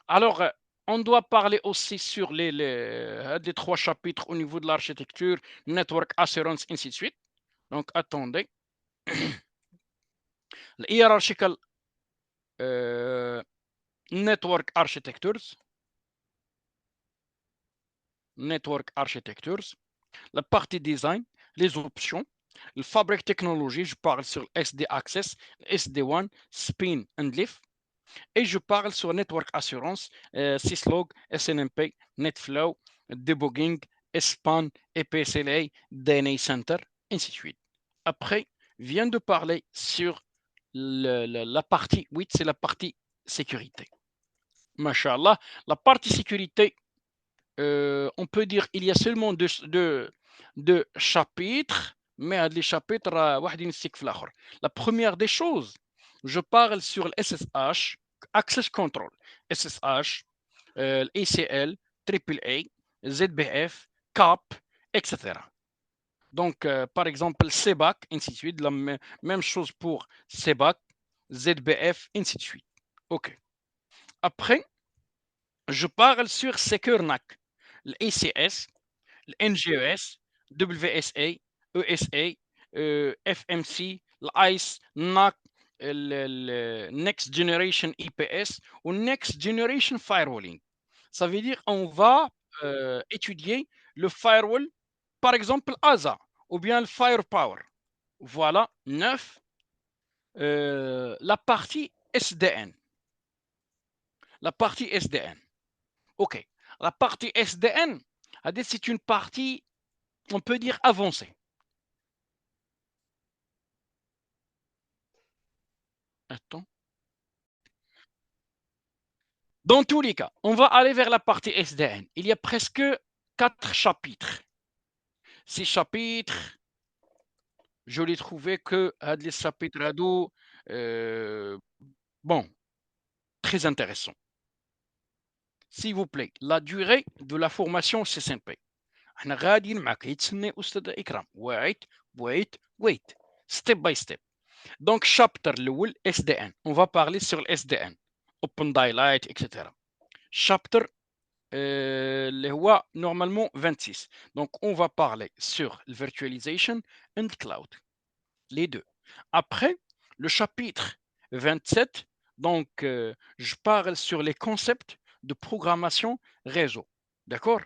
Alors, on doit parler aussi sur les 3 chapitres au niveau de l'architecture, network assurance, ainsi de suite. Donc, attendez. Le hierarchical network architectures. Network architectures. La partie design, les options, le fabric technology, je parle sur SD Access, SD1, Spin and Leaf, et je parle sur Network Assurance, Syslog, SNMP, NetFlow, Debugging, SPAN, EPSLA, DNA Center, ainsi de suite. Après, vient de parler sur la partie 8, c'est la partie sécurité. Masha'Allah, la partie sécurité, on peut dire il y a seulement deux chapitres, mais les chapitres, la première des choses, je parle sur le SSH, Access Control, SSH, l'ACL, AAA, ZBF, CAP, etc. Donc, par exemple, CBAC, ainsi de suite, la même chose pour CBAC, ZBF, ainsi de suite. OK. Après, je parle sur SecureNAC, l'ACS, l'NGES, WSA, ESA, FMC, l'ICE, NAC, le Next Generation IPS ou Next Generation Firewalling. Ça veut dire on va étudier le firewall, par exemple ASA ou bien le Firepower. Voilà, 9. La partie SDN. La partie SDN. OK. La partie SDN, c'est une partie, on peut dire, avancée. Attends. Dans tous les cas, on va aller vers la partie SDN. Il y a presque 4 chapitres. Ces chapitres, je l'ai trouvé que les chapitres ados, bon, très intéressant. S'il vous plaît, la durée de la formation CCNP. احنا غاديين معك يتسنى استاذ اكرام. Wait. Step by step. Donc, chapitre الاول SDN. On va parler sur le SDN. Open Daylight, etc. Chapitre اللي هو normalement 26. Donc, on va parler sur le virtualization and cloud. Les deux. Après, le chapitre 27, donc, je parle sur les concepts de programmation réseau. D'accord?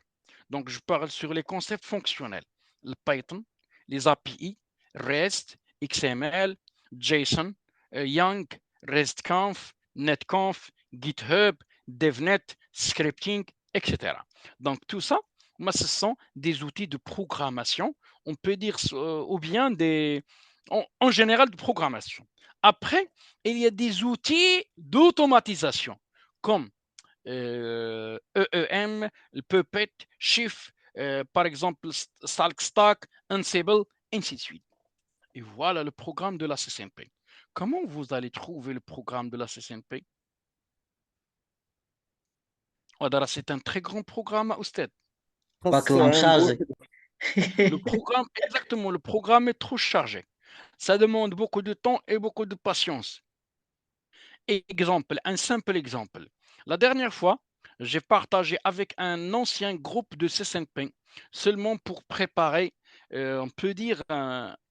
Donc, je parle sur les concepts fonctionnels. Le Python, les API, REST, XML, JSON, Yang, RESTconf, NetConf, GitHub, DevNet, scripting, etc. Donc, tout ça, moi, ce sont des outils de programmation, on peut dire, ou bien en général de programmation. Après, il y a des outils d'automatisation, comme EEM, le Puppet, Shift, par exemple, Stack, Ansible, ainsi de suite. Et voilà le programme de la CCNP. Comment vous allez trouver le programme de la CCNP? C'est un très grand programme, Oustad. خاص باك الله عام مشارجي. بوحدو. Le programme, exactement, le programme est trop chargé. Ça demande beaucoup de temps et beaucoup de patience. Exemple, un simple exemple. La dernière fois, j'ai partagé avec un ancien groupe de CCNP seulement pour préparer, on peut dire,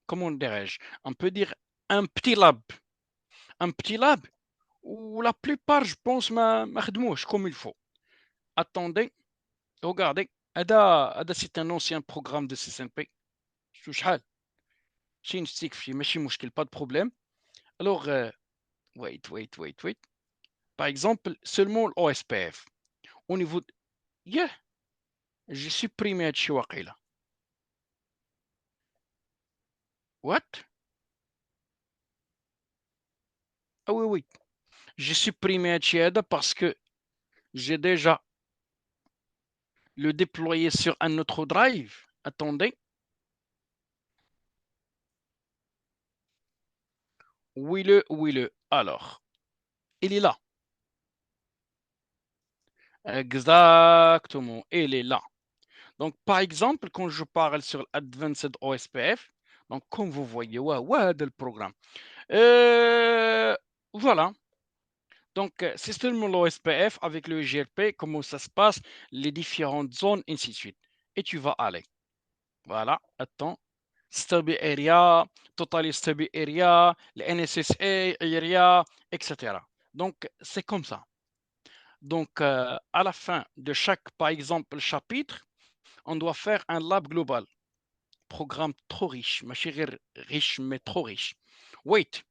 comment dirais-je, on peut dire un petit lab. Un petit lab où la plupart, je pense, ما خدموش comme il faut. Attendez, regardez. C'est un ancien programme de CCNP. شو شحال شي نشتيك فيه ماشي مشكل pas de problème. Alors, wait. Par exemple, seulement l'OSPF. Au niveau de... Yeah, j'ai supprimé هادشي واقيلا. What? Ah oui. J'ai supprimé هادشي هذا parce que j'ai déjà le déployé sur un autre drive. Attendez. Où est le? Alors, il est là. Exactement, il est là. Donc, par exemple, quand je parle sur Advanced OSPF, donc comme vous voyez, le programme. Voilà. Donc, c'est seulement l'OSPF avec le GRP, comment ça se passe, les différentes zones, ainsi de suite. Et tu vas aller. Voilà, attends. Stubby area, total stubby area, le NSSA area, etc. Donc, c'est comme ça. Donc, à la fin de chaque, par exemple, chapitre, on doit faire un lab global. Programme trop riche, ma chérie, riche, mais trop riche. Wait.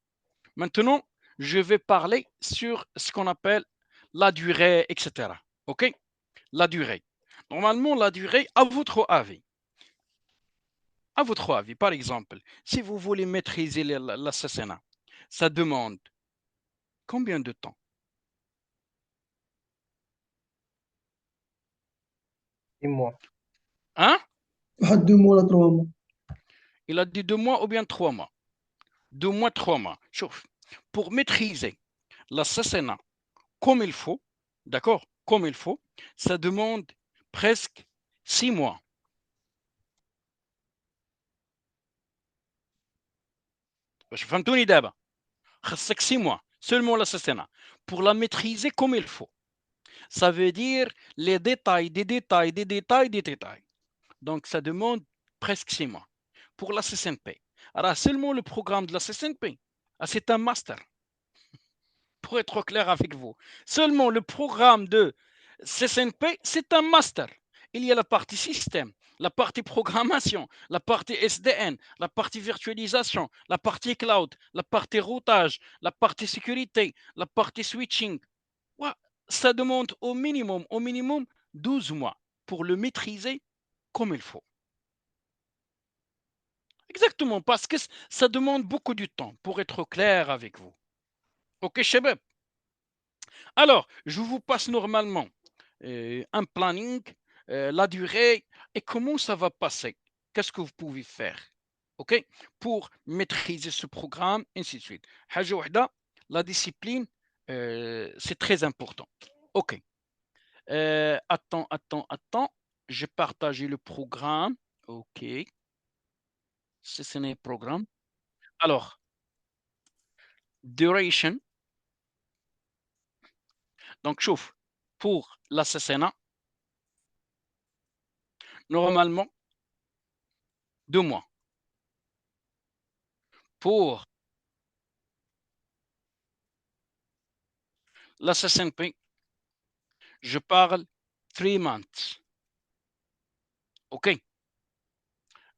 Maintenant, je vais parler sur ce qu'on appelle la durée, etc. OK? La durée. Normalement, la durée, à votre avis, par exemple, si vous voulez maîtriser l'assassinat, ça demande combien de temps? 6 mois. Hein? واحد 2 mois ولا 3 mois. Il a dit 2 mois ou bien 3 mois? 2 mois, 3 mois. Chauffe. Pour maîtriser l'assassinat comme il faut, d'accord? Comme il faut, ça demande presque 6 mois. باش فهمتوني دابا خاصك 6 mois seulement l'assassinat pour la maîtriser comme il faut. Ça veut dire les détails des détails. Donc ça demande presque 6 mois pour la CCNP. Alors seulement le programme de la CCNP, c'est un master. Pour être clair avec vous, seulement le programme de CCNP, c'est un master. Il y a la partie système, la partie programmation, la partie SDN, la partie virtualisation, la partie cloud, la partie routage, la partie sécurité, la partie switching. Ouais, ça demande au minimum 12 mois pour le maîtriser comme il faut. Exactement, parce que ça demande beaucoup de temps, pour être clair avec vous. Ok, Chebeb. Alors, je vous passe normalement un planning, la durée et comment ça va passer. Qu'est-ce que vous pouvez faire, ok, pour maîtriser ce programme, ainsi de suite. حاجة واحدة, la discipline, c'est très important. Ok. Attends. J'ai partagé le programme. Ok. C'est un programme. Alors, duration. Donc, chauffe. Pour l'assassinat, normalement, 2 mois. Pour l'assassinat, je parle 3 months. OK.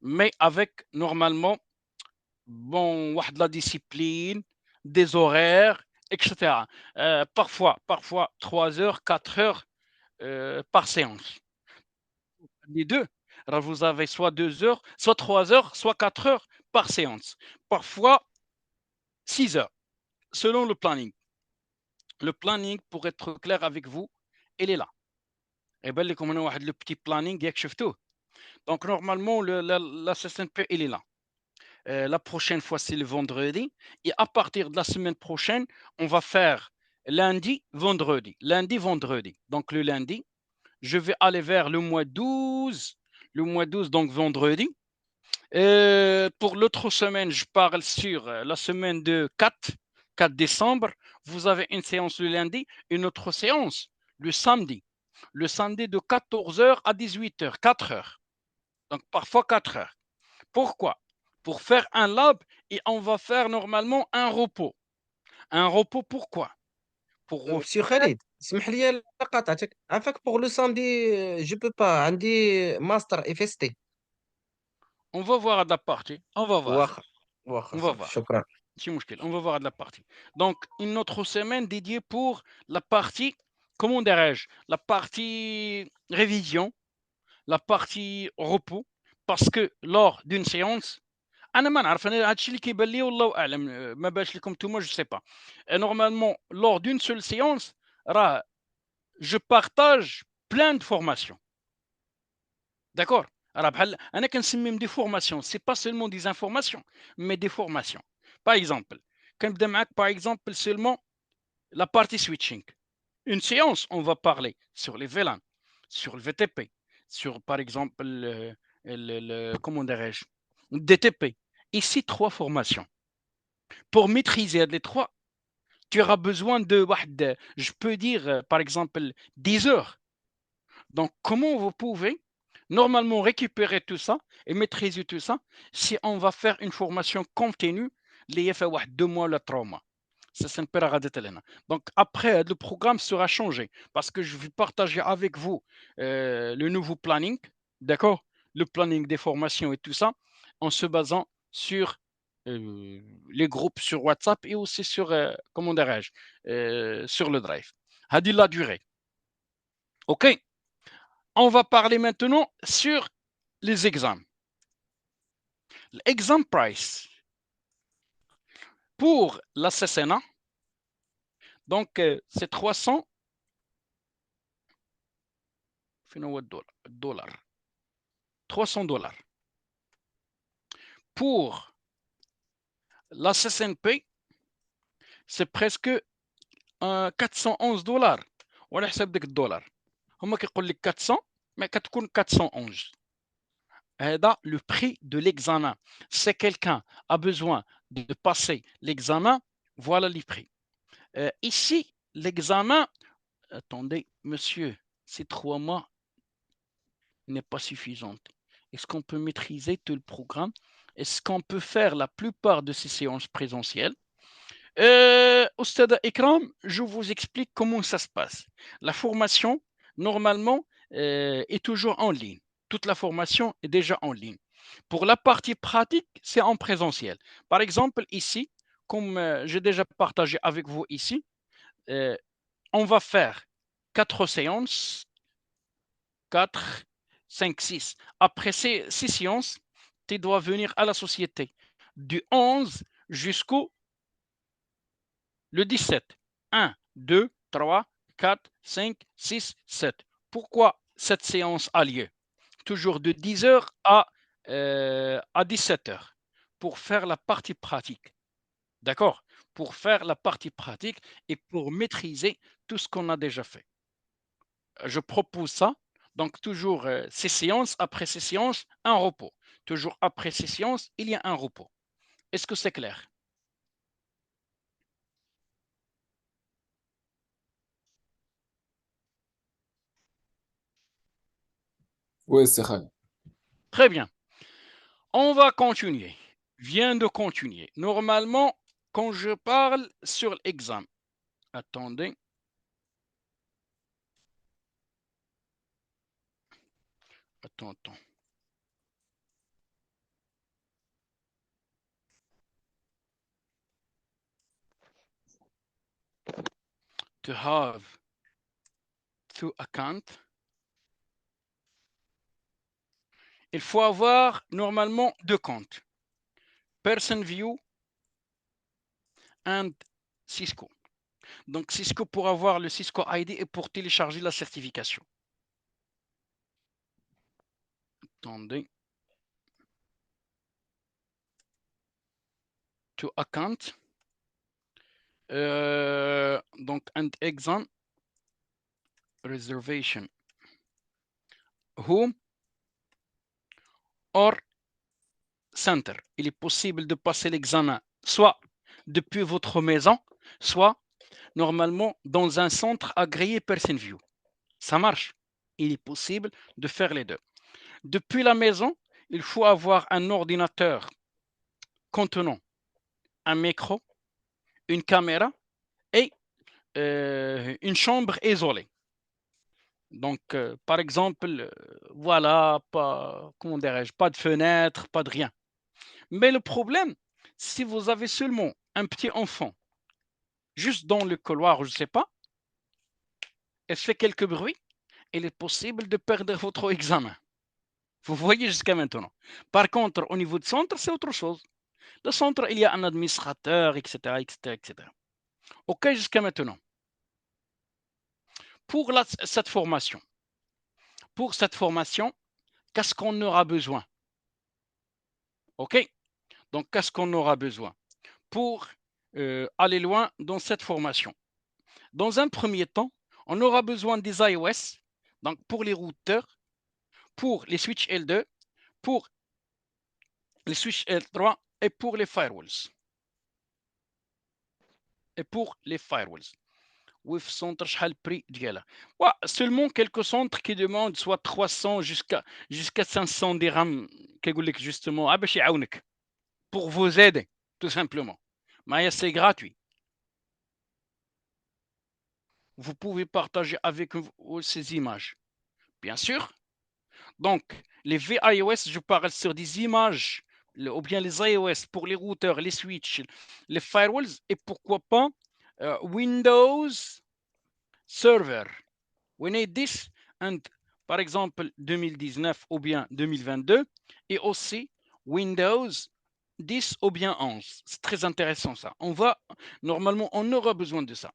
Mais avec, normalement, bon, de la discipline, des horaires, etc. Parfois 3 heures, 4 heures par séance. Les deux. Alors, vous avez soit 2 heures, soit 3 heures, soit 4 heures par séance. Parfois 6 heures, selon le planning. Le planning, pour être clair avec vous, il est là. Et bien, comme on a le petit planning, donc normalement, la CCNP, il est là. La prochaine fois, c'est le vendredi. Et à partir de la semaine prochaine, on va faire lundi, vendredi. Donc le lundi, je vais aller vers le mois 12, donc vendredi. Pour l'autre semaine, je parle sur la semaine de 4 décembre. Vous avez une séance le lundi, une autre séance le samedi. Le samedi de 14h à 18h, 4 heures. Donc parfois 4 heures. Pourquoi? Pour faire un lab et on va faire normalement un repos. Un repos pourquoi? Pour Monsieur Khalid, اسمح لي لا قاطعتك عافاك pour le samedi je peux pas عندي ماستر FST on va voir à la partie. On va voir. واخا واخا On va صافي voir. شكرا On va voir de la partie. Donc, une autre semaine dédiée pour la partie, comment dirais-je, la partie révision, la partie repos, parce que lors d'une séance, انا ما نعرف انا هادشي اللي كيبان لي والله اعلم ما باش لكم نتوما جو سي با normalement lors d'une seule séance راه je partage plein de formations. D'accord? راه بحال انا كنسميهم دي فورماسيون سي با سeulement des informations mais des formations. Par exemple, كنبدا معاك par exemple seulement la partie switching. Une séance, on va parler sur les VLAN, sur le VTP, sur par exemple comment dirais-je, DTP. Ici, 3 formations. Pour maîtriser les 3, tu auras besoin de, je peux dire par exemple 10 heures. Donc, comment vous pouvez normalement récupérer tout ça et maîtriser tout ça si on va faire une formation continue, les 2 mois ou 3 mois. Ça ne peut pas être. Donc, après, le programme sera changé parce que je vais partager avec vous le nouveau planning, d'accord? Le planning des formations et tout ça, en se basant sur les groupes sur WhatsApp et aussi sur, comment dirais-je, sur le Drive. Hadi la durée. OK? On va parler maintenant sur les examens. L'examen price pour la CCNA, donc c'est 300 dollars. 300 dollars. Pour la CCNP, c'est presque 411 dollars. وعلى حساب ديك الدولار هما كيقول لك 400 mais كتكون 411. هذا le prix de l'examen. Si quelqu'un a besoin de passer l'examen, voilà les prix. Ici, l'examen, attendez, monsieur, ces 3 mois n'est pas suffisante. Est-ce qu'on peut maîtriser tout le programme? Est-ce qu'on peut faire la plupart de ces séances présentielles? Oustada Ikram, je vous explique comment ça se passe. La formation, normalement, est toujours en ligne. Toute la formation est déjà en ligne. Pour la partie pratique, c'est en présentiel. Par exemple, ici, comme j'ai déjà partagé avec vous ici, on va faire 4 séances, 4, 5, 6. Après ces séances, tu dois venir à la société du 11 jusqu'au le 17. 1, 2, 3, 4, 5, 6, 7. Pourquoi cette séance a lieu? Toujours de 10h à 17h pour faire la partie pratique. D'accord? Pour faire la partie pratique et pour maîtriser tout ce qu'on a déjà fait. Je propose ça. Donc, toujours ces séances, après ces séances, un repos. Toujours après ces séances, il y a un repos. Est-ce que c'est clair? Oui, c'est vrai. Très bien. On va continuer. Viens de continuer. Normalement, quand je parle sur l'examen, attendez. Attends. To have two accounts. Il faut avoir normalement 2 comptes. Person View and Cisco. Donc Cisco pour avoir le Cisco ID et pour télécharger la certification. Attendez. To account. Donc and exam reservation. home or center. Il est possible de passer l'examen soit depuis votre maison, soit normalement dans un centre agréé PersonVue. Ça marche. Il est possible de faire les deux. Depuis la maison, il faut avoir un ordinateur contenant un micro, une caméra et une chambre isolée. Donc, par exemple, voilà, comment dirais-je, pas de fenêtre, pas de rien. Mais le problème, si vous avez seulement un petit enfant juste dans le couloir, je ne sais pas, elle fait quelques bruits, il est possible de perdre votre examen. Vous voyez jusqu'à maintenant. Par contre, au niveau du centre, c'est autre chose. Le centre, il y a un administrateur, etc., etc., etc. OK, jusqu'à maintenant. Pour cette formation, qu'est-ce qu'on aura besoin? OK? Donc, qu'est-ce qu'on aura besoin pour aller loin dans cette formation? Dans un premier temps, on aura besoin des iOS, donc pour les routeurs, pour les switch L2, pour les switch L3 et pour les firewalls. وفي centre شحال البري ديالها seulement quelques centres qui demandent soit 300 jusqu'à 500 dirhams كيقول لك justement باش يعاونك pour vous aider tout simplement mais c'est gratuit. Vous pouvez partager avec vous ces images bien sûr. Donc les VIOS, je parle sur des images ou bien les iOS pour les routeurs, les switches, les firewalls et pourquoi pas Windows Server. We need this and par exemple 2019 ou bien 2022 et aussi Windows 10 ou bien 11. C'est très intéressant ça. Normalement, on aura besoin de ça.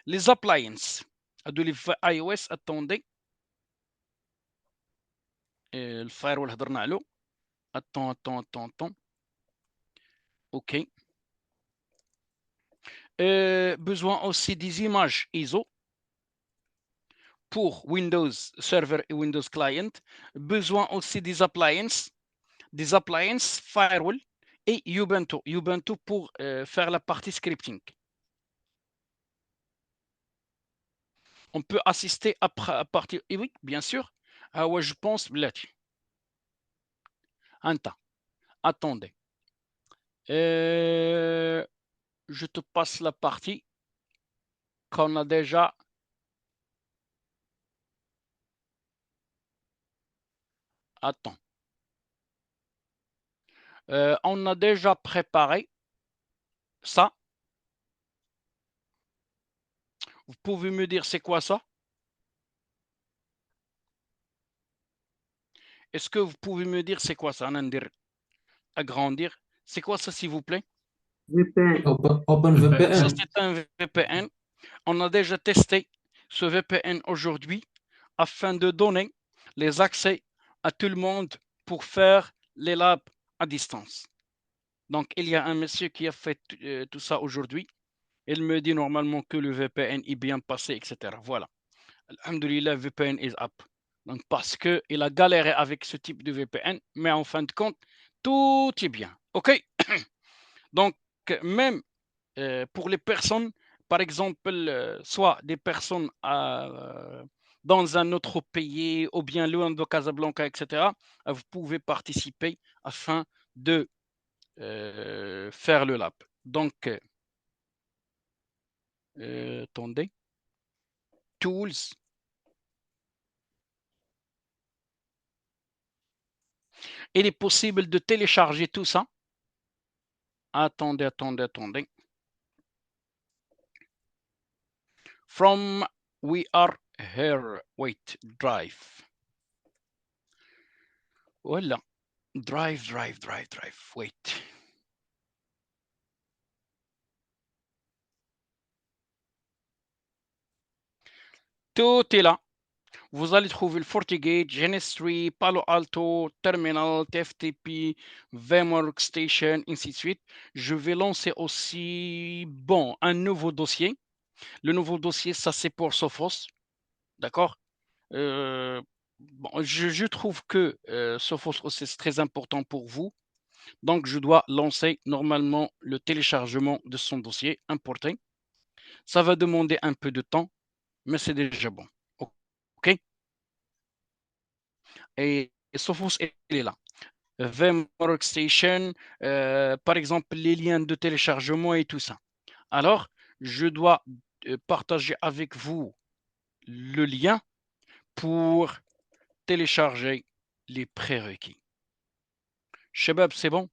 Les appliances de iOS, attendez. Le firewall هضرنا عليه. Attends. OK. Besoin aussi des images ISO pour Windows Server et Windows Client. Besoin aussi des appliances firewall et Ubuntu pour faire la partie scripting. On peut assister à partir. Et oui, bien sûr. Ah ouais, je pense. Attendez. Je te passe la partie qu'on a déjà. Attends. On a déjà préparé ça. Vous pouvez me dire c'est quoi ça? Est-ce que vous pouvez me dire c'est quoi ça? Agrandir. C'est quoi ça, s'il vous plaît? VPN. OpenVPN. Ça, c'est un VPN. On a déjà testé ce VPN aujourd'hui afin de donner les accès à tout le monde pour faire les labs à distance. Donc, il y a un monsieur qui a fait tout ça aujourd'hui. Il me dit normalement que le VPN est bien passé, etc. Voilà. Alhamdulillah, VPN is up. Donc, parce qu'il a galéré avec ce type de VPN, mais en fin de compte, tout est bien. OK? Donc, même pour les personnes, par exemple, soit des personnes dans un autre pays ou bien loin de Casablanca, etc., vous pouvez participer afin de faire le lab. Donc, attendez. Tools. Il est possible de télécharger tout ça. Attendez. From we are here. Wait, drive. Voilà. Drive. Wait. Tout est là. Vous allez trouver le FortiGate, Genestry, Palo Alto, Terminal, TFTP, VMworks Station, ainsi de suite. Je vais lancer aussi, un nouveau dossier. Le nouveau dossier, ça c'est pour Sophos. D'accord? bon, je trouve que Sophos aussi, c'est très important pour vous. Donc, je dois lancer normalement le téléchargement de son dossier importé. Ça va demander un peu de temps, mais c'est déjà bon. OK? Et Sophos, il est là. VM Workstation, par exemple, les liens de téléchargement et tout ça. Alors, je dois partager avec vous le lien pour télécharger les prérequis. Shabab, c'est bon?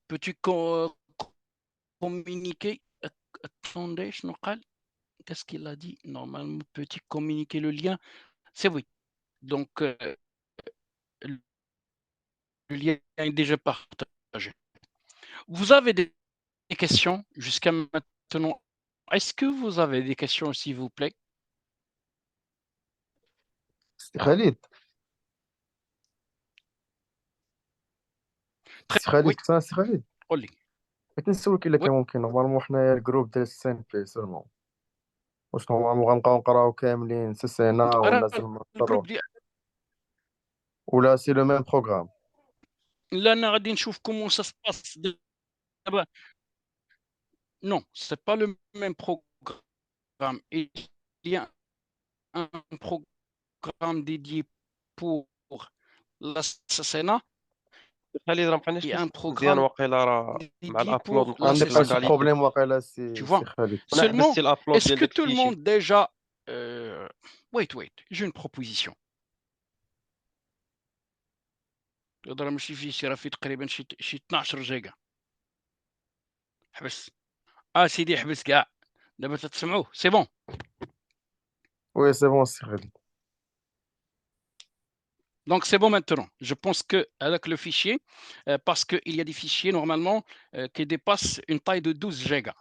Peux-tu communiquer? Attendez, شنو قال? Qu'est-ce qu'il a dit? Normalement, peux-tu communiquer le lien? C'est oui. Donc, le lien est déjà partagé. Vous avez des questions jusqu'à maintenant? Est-ce que vous avez des questions, s'il vous plaît? سي خالد Très سي خالد oui, كنت سي خالد قل لي. بغيت نسولك الا Oui. كان ممكن نورمالمون حنايا الجروب ديال السي ان بي سولمون واش نورمالمون غنبقاو نقراو كاملين سينا ولا راه زعما الجروب نضطرو ولا سي لو ميم بروغرام là, أنا غادي نشوف comment ça se passe دابا. Non, c'est pas le même programme. Il y a un programme dédié pour l'assassinat خالد راه مبقيناش et un كنشوف مزيان programme واقيلا راه مع dédié الابلود pour مبقاش عندي لا بقى شي l'assassinat. كاليتي بروبليم واقيلا Tu سي vois? خالد وانا حبستي Seulement, الابلود est-ce ديال que داك tout le الفيشي monde déjà... wait, j'ai une proposition. راه ماشي فيشي، راه فيه تقريبا شي 12 جيجا. حبس. سيدي حبس كاع. دابا تتسمعوه، سي بون. وي سي بون سي خالد Donc c'est bon maintenant. Je pense que avec le fichier, parce qu'il y a des fichiers normalement qui dépassent une taille de 12 gigas.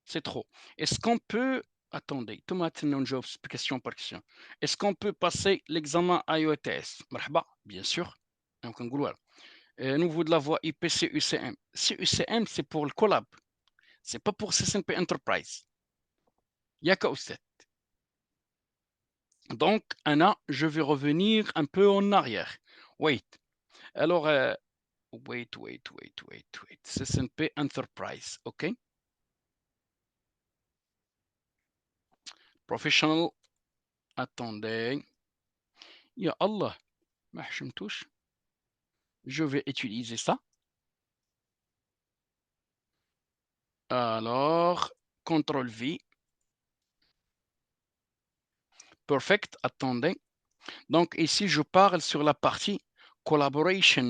C'est trop. Est-ce qu'on peut... Attendez, question par question. Est-ce qu'on peut passer l'examen IOTS? Marhaba, bien sûr. Donc, nouveau de la voie IP CUCM. CUCM, c'est pour le collab. C'est pas pour CCNP Enterprise. Il y a qu'au 7. Donc, Anna, je vais revenir un peu en arrière. Wait. Alors, wait. CCNP Enterprise, OK? Professional. Attendez. Ya Allah. ما حشمتوش. Je vais utiliser ça. Alors, CTRL V. Perfect. Attendez. Donc, ici, je parle sur la partie collaboration.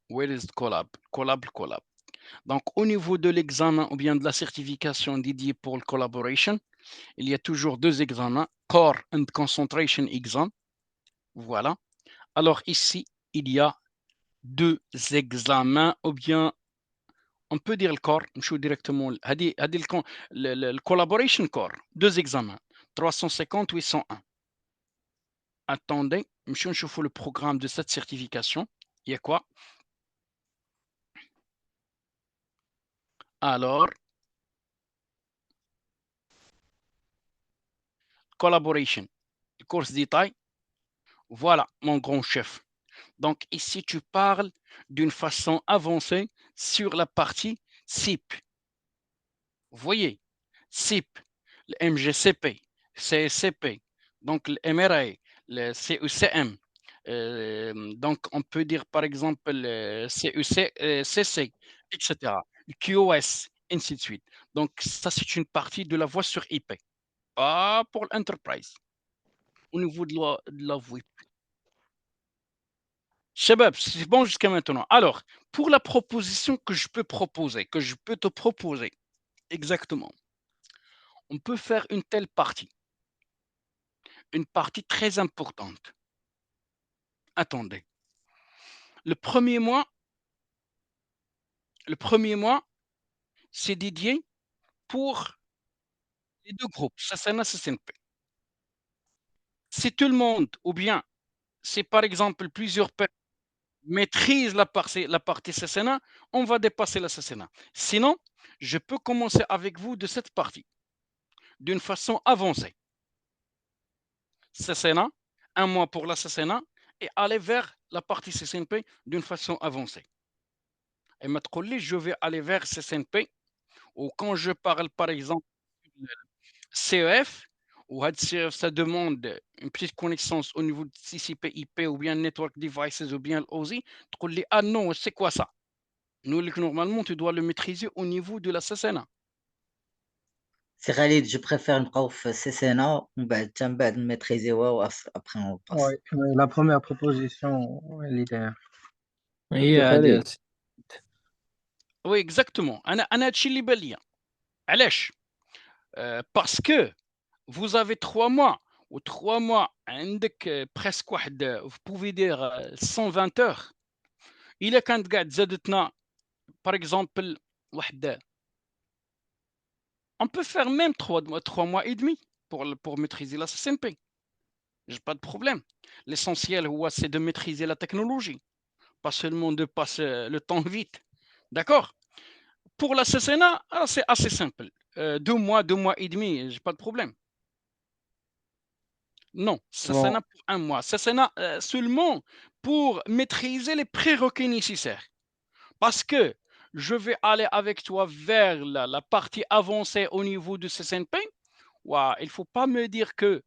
Where is collab? Collab. Donc, au niveau de l'examen ou bien de la certification dédiée pour le collaboration, il y a toujours deux examens, Core and Concentration Exam. Voilà. Alors, ici, il y a deux examens, ou bien, on peut dire le Core, je suis directement, le Collaboration Core, deux examens, 350, 801. Attendez, je fais le programme de cette certification. Il y a quoi? Alors, collaboration, course détail. Voilà, mon grand chef. Donc, ici, tu parles d'une façon avancée sur la partie SIP. Vous voyez, SIP, le MGCP, CSCP, donc le MRA, le CECM. Donc, on peut dire par exemple le CECC, etc. Le QoS, ainsi de suite. Donc, ça, c'est une partie de la voie sur IP, pas pour l'enterprise. Au niveau de la voie. Shabab, c'est bon jusqu'à maintenant. Alors, pour la proposition que je peux te proposer, exactement, on peut faire une telle partie. Une partie très importante. Attendez. Le premier mois, c'est dédié pour les deux groupes, SASANA, SSNP. Si tout le monde, ou bien c'est par exemple plusieurs personnes maîtrise la partie CCNA, on va dépasser la CCNA. Sinon, je peux commencer avec vous de cette partie, d'une façon avancée. CCNA, un mois pour la CCNA, et aller vers la partie CCNP d'une façon avancée. Et maintenant, je vais aller vers CCNP, ou quand je parle par exemple CEF, ou CEF, ça demande une petite connaissance au niveau de TCP, IP, ou bien Network Devices, ou bien l'OSI, tu dis, ah non, c'est quoi ça? Nous, normalement, tu dois le maîtriser au niveau de la CCNA. C'est Khalid, je préfère نبقاو في CCNA ومن بعد نميتريزيوها après on passe. Ouais, ouais, la première proposition est l'idéal. هي خالد. عادي. Oui, exactement. أنا هادشي اللي بان ليا. علاش؟ Parce que vous avez 3 mois, ou 3 mois, عندك presque واحد, vous pouvez dire 120 heures. إلا كانت قاعد زادتنا, par exemple, واحد, on peut faire même 3 mois et demi pour maîtriser la CCNP. J'ai pas de problème. L'essentiel, c'est de maîtriser la technologie, pas seulement de passer le temps vite. D'accord? Pour la CCNA, c'est assez simple. 2 mois, 2 mois et demi, j'ai pas de problème. Non, CCNA Bon, pour 1 mois. CCNA seulement pour maîtriser les prérequis nécessaires. Parce que je vais aller avec toi vers la partie avancée au niveau du CCNP. Ouais, il ne faut pas me dire que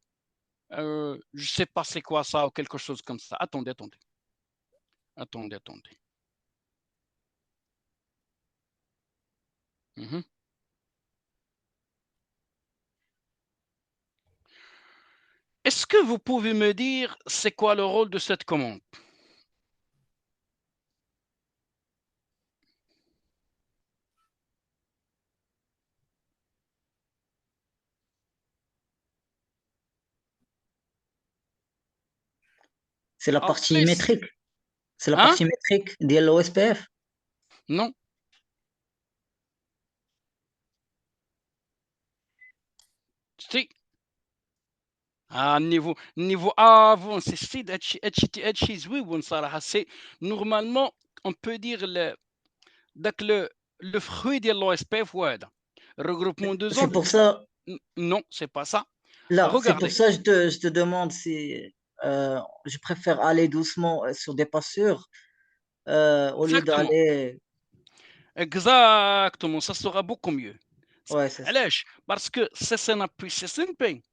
je sais pas c'est quoi ça ou quelque chose comme ça. Attendez. Mhm. Est-ce que vous pouvez me dire c'est quoi le rôle de cette commande? C'est la partie Après, métrique. C'est la hein? partie métrique de l'OSPF. Non. Si. niveau avancé, هادشي زويون صراحة. C'est normalement, on peut dire le fruit de l'OSPF هو هذا. Regroupement de C'est zones. pour ça, Non, c'est pas ça. là, c'est pour Regardez. ça que je te demande si je préfère aller doucement sur des pas sûrs au lieu Exactement. d'aller. Exactement, ça sera beaucoup mieux. Ouais, c'est ça. Allez, parce que CCNA puis CCNP,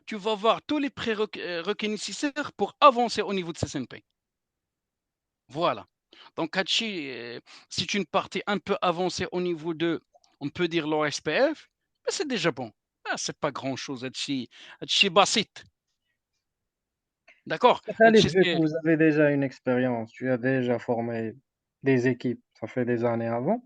tu vas voir tous les prérequis nécessaires pour avancer au niveau de CCNP. Voilà. Donc, Hachi, c'est une partie un peu avancée au niveau de, on peut dire, l'OSPF, mais c'est déjà bon. C'est pas grand-chose, Hachi basit. D'accord? Khalid, Hachi, vu que vous avez déjà une expérience, tu as déjà formé des équipes, ça fait des années avant.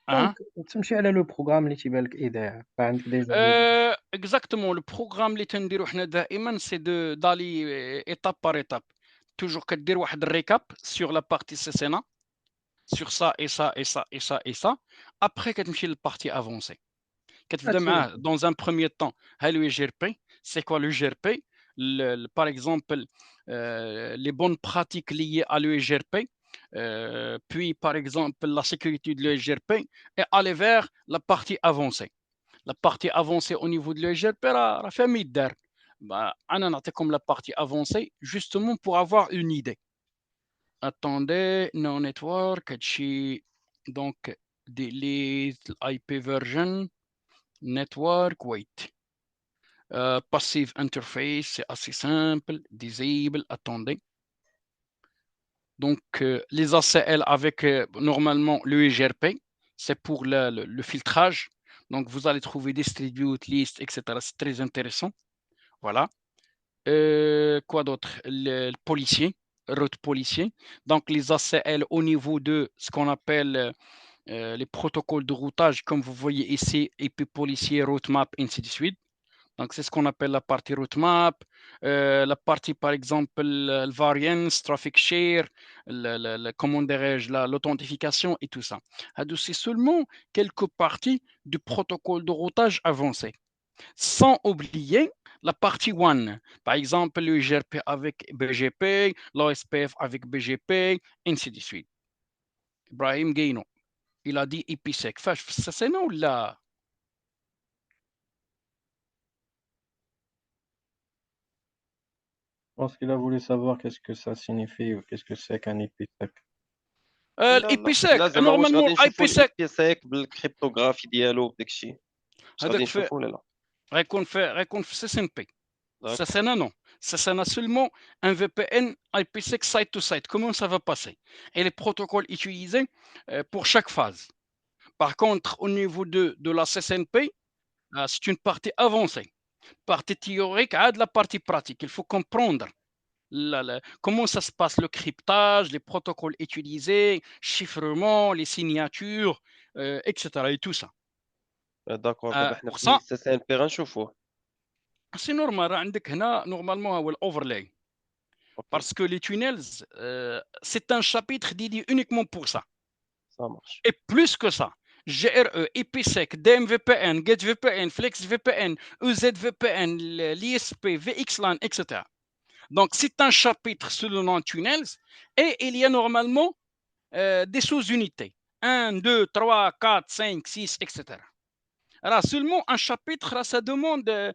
hein? Donc, تمشي على le programme اللي تيبان لك إيديال. عندك déjà l'idée. Exactement, le programme اللي تنديرو حنا دائما c'est d'aller étape par étape. Toujours كدير واحد récap sur la partie CCNA, sur ça et ça et ça et ça et ça. Après كتمشي للpartie avancée. كتبدا هادشي معاه dans un premier temps ها le GRP. C'est quoi le GRP? Par exemple, les bonnes pratiques liées à l'EGRP, puis par exemple la sécurité de l'EGRP, et aller vers la partie avancée. La partie avancée au niveau de l'EGRP, راه فيها ما يدار. أنا نعطيكم la partie avancée justement pour avoir une idée. Attendez, no network, هادشي donc delete IP version, network, wait. Passive interface, c'est assez simple. Disable, attendez. Donc, les ACL avec normalement le EGRP, c'est pour le filtrage. Donc, vous allez trouver distribute, list, etc. C'est très intéressant. Voilà. Quoi d'autre? Le policier, route policier. Donc, les ACL au niveau de ce qu'on appelle les protocoles de routage, comme vous voyez ici, IP policier, route map, ainsi de suite. Donc, c'est ce qu'on appelle la partie roadmap, la partie, par exemple, le variance, traffic share, comment dirais-je, l'authentification et tout ça. C'est seulement quelques parties du protocole de routage avancé. Sans oublier la partie 1. Par exemple, le GRP avec BGP, l'OSPF avec BGP, ainsi de suite. Ibrahim Guéno, il a dit IPsec. فاش في السنة ولا Je pense qu'il a voulu savoir qu'est-ce que ça signifie ou qu'est-ce que c'est qu'un IPsec. لا لا الإيبيسec لا زعما واش نورمالمون غادي نشوفوا IPsec الاي بي سيك بالكريبتوغرافي ديالو بداك الشيء واش غادي هذاك في نشوفوا ولا لا غيكون في CCNP. Ça, داكور c'est non. Ça, c'est seulement un VPN IPsec site to site. Comment ça va passer? Et les protocoles utilisés pour chaque phase. Par contre, au niveau de la CCNP, c'est une partie avancée. Partie théorique à de la partie pratique. Il faut comprendre comment ça se passe, le cryptage, les protocoles utilisés, chiffrement, les signatures, etc. Et tout ça. داكور دابا حنا Pour في ça, سي سي ان بي غنشوفوه c'est normal. عندك هنا normalement هو l'overlay. اوكي Parce que les tunnels, c'est un chapitre dédié uniquement pour ça. سا مارش Et plus que ça, GRE, IPsec, DMVPN, GetVPN, FlexVPN, EZVPN, l'ISP, VXLAN, etc. Donc, c'est un chapitre sur le nom tunnels et il y a normalement des sous-unités. 1, 2, 3, 4, 5, 6, etc. Alors, seulement un chapitre, là, ça demande 2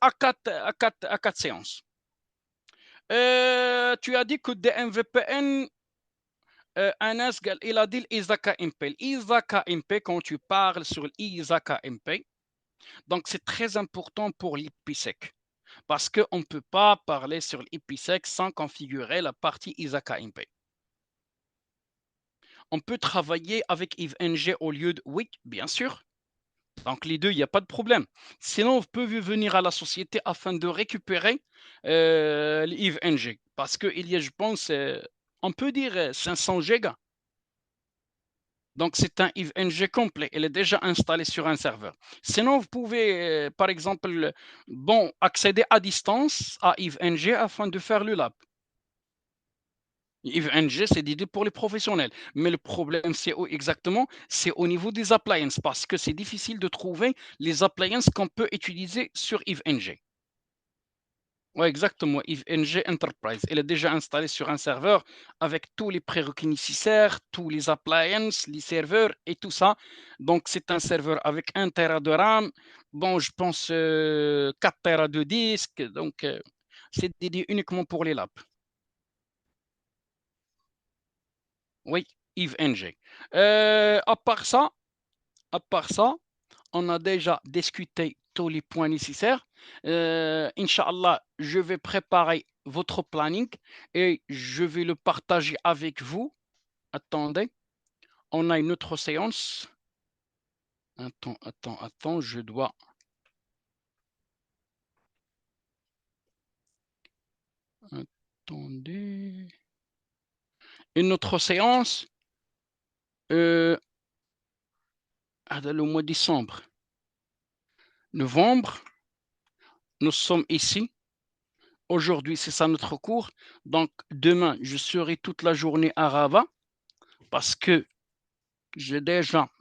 à 4 séances. Tu as dit que DMVPN, Anas, il a dit l'ISAKA MP. L'ISAKA MP, quand tu parles sur l'ISAKA MP, donc c'est très important pour l'IPsec. Parce qu'on ne peut pas parler sur l'IPsec sans configurer la partie ISAKA MP. On peut travailler avec IVNG au lieu de... Oui, bien sûr. Donc les deux, il n'y a pas de problème. Sinon, vous pouvez venir à la société afin de récupérer l'IVNG. Parce qu'il y a, je pense, on peut dire 500 gigas. Donc, c'est un IVNG complet. Il est déjà installé sur un serveur. Sinon, vous pouvez, par exemple, accéder à distance à IVNG afin de faire le lab. IVNG, c'est dédié pour les professionnels. Mais le problème, c'est où exactement? C'est au niveau des appliances parce que c'est difficile de trouver les appliances qu'on peut utiliser sur IVNG. Oui, exactement. IVNG Enterprise. Elle est déjà installée sur un serveur avec tous les prérequis nécessaires, tous les appliances, les serveurs et tout ça. Donc, c'est un serveur avec 1 Tera de RAM. Bon, je pense 4 Tera de disque. Donc, c'est dédié uniquement pour les labs. Oui, IVNG. À part ça, on a déjà discuté tous les points nécessaires. Inch'Allah, je vais préparer votre planning et je vais le partager avec vous. Attendez, on a une autre séance. Attends, je dois... Attendez. Une autre séance. Le mois de décembre. Novembre, nous sommes ici. Aujourd'hui, c'est ça notre cours. Donc, demain, je serai toute la journée à Rabat parce que j'ai déjà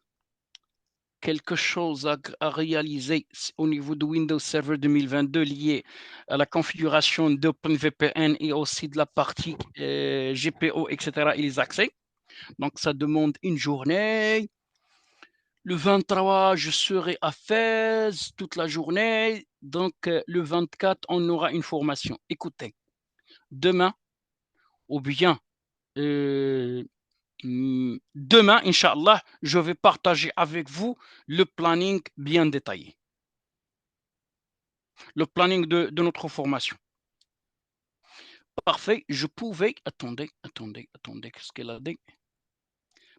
quelque chose à réaliser au niveau de Windows Server 2022 lié à la configuration d'OpenVPN et aussi de la partie GPO, etc. et les accès. Donc, ça demande une journée. Le 23, je serai à Fès toute la journée. Donc, le 24, on aura une formation. Écoutez, demain, ou bien demain, Inch'Allah, je vais partager avec vous le planning bien détaillé. Le planning de notre formation. Parfait, je pouvais... Attendez, qu'est-ce qu'elle a dit?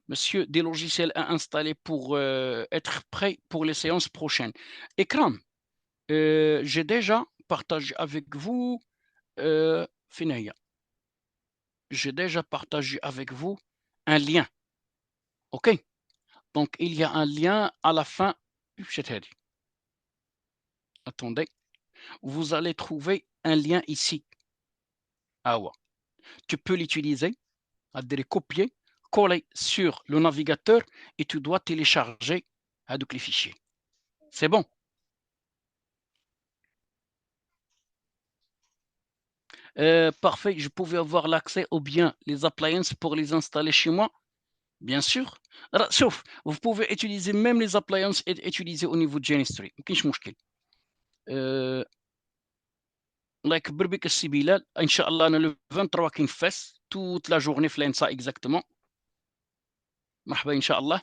Monsieur, des logiciels à installer pour être prêt pour les séances prochaines. Ekram, j'ai déjà partagé avec vous Finaya. J'ai déjà partagé avec vous un lien. OK? Donc, il y a un lien à la fin. Attendez. Vous allez trouver un lien ici. Ah ouais. Tu peux l'utiliser, à copier, coller sur le navigateur et tu dois télécharger les fichiers. C'est bon. Parfait, je pouvais avoir l'accès ou bien les appliances pour les installer chez moi, bien sûr. Sauf, vous pouvez utiliser même les appliances utilisées au niveau de Genistry, مكاينش مشكل. الله يكبر بك السي بلال، ان شاء الله انا لو 23 كاين فاس توت لا جورني في لانسا اكزاكتومون. مرحبا ان شاء الله.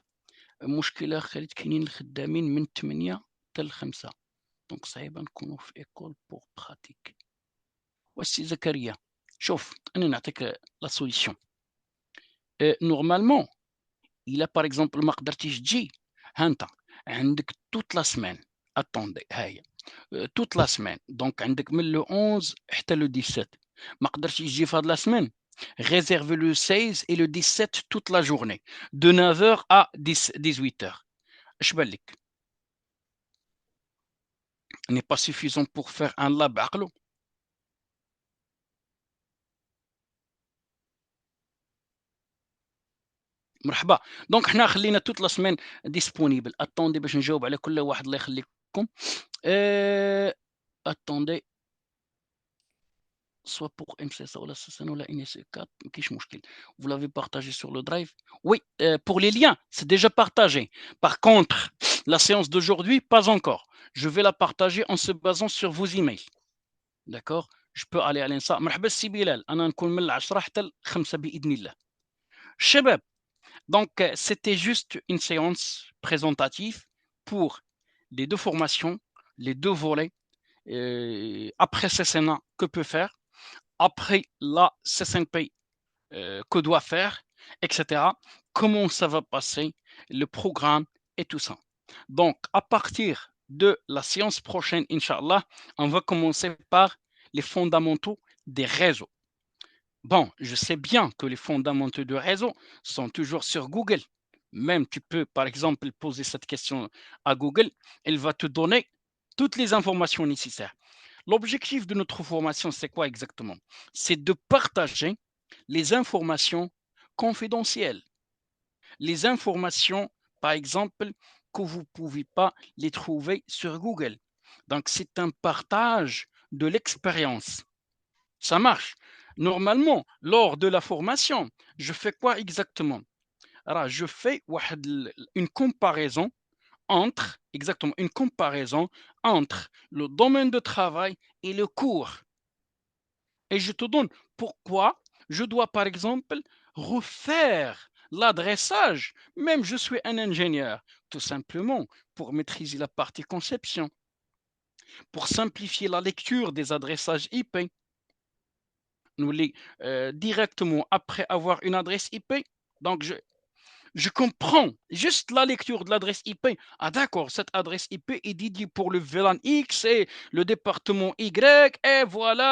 مشكله خالد كاينين الخدامين من 8 حتى 5 دونك صعيبه نكونوا في ايكول بور براتيك. والسي زكريا شوف انا نعطيك لا سوليسيون. نورمالمون الا باغ اكزومبل ما قدرتيش تجي، ها انت عندك توت لا سمان اتوندي هاهي توت لا سمان، دونك عندك من لو 11 حتى لو 17. ما قدرتيش تجي في هاد لا سمان، réserve le 16 et le 17 toute la journée de 9h à 18h. اش بان لك؟ n'est pas suffisant pour faire un lab عقلو. مرحبا. دونك حنا خلينا توت لا سمان ديسپونيبل. اتوندي باش نجاوب على كل واحد الله يخليكم. اتوندي soit pour MCSA ou la CSN ou la NSE4, vous l'avez partagé sur le drive. Oui, pour les liens, c'est déjà partagé. Par contre, la séance d'aujourd'hui, pas encore. Je vais la partager en se basant sur vos emails. D'accord? Je peux aller à l'INSA. مرحبا السي بلال، أنا نكون من 10 حتى 5 بإذن الله. شباب، donc c'était juste une séance présentative pour les deux formations, les deux volets. Après CCNA, que peut faire? Après la CCNP, que doit faire, etc. Comment ça va passer, le programme et tout ça. Donc, à partir de la séance prochaine, Inch'Allah, on va commencer par les fondamentaux des réseaux. Bon, je sais bien que les fondamentaux de réseau sont toujours sur Google. Même tu peux, par exemple, poser cette question à Google, elle va te donner toutes les informations nécessaires. L'objectif de notre formation, c'est quoi exactement? C'est de partager les informations confidentielles. Les informations, par exemple, que vous ne pouvez pas les trouver sur Google. Donc, c'est un partage de l'expérience. Ça marche. Normalement, lors de la formation, je fais quoi exactement? Alors, je fais une comparaison entre le domaine de travail et le cours. Et je te donne pourquoi je dois, par exemple, refaire l'adressage, même je suis un ingénieur, tout simplement pour maîtriser la partie conception, pour simplifier la lecture des adressages IP. Nous directement après avoir une adresse IP, donc je comprends juste la lecture de l'adresse IP. Ah d'accord, cette adresse IP est dédiée pour le VLAN X et le département Y et voilà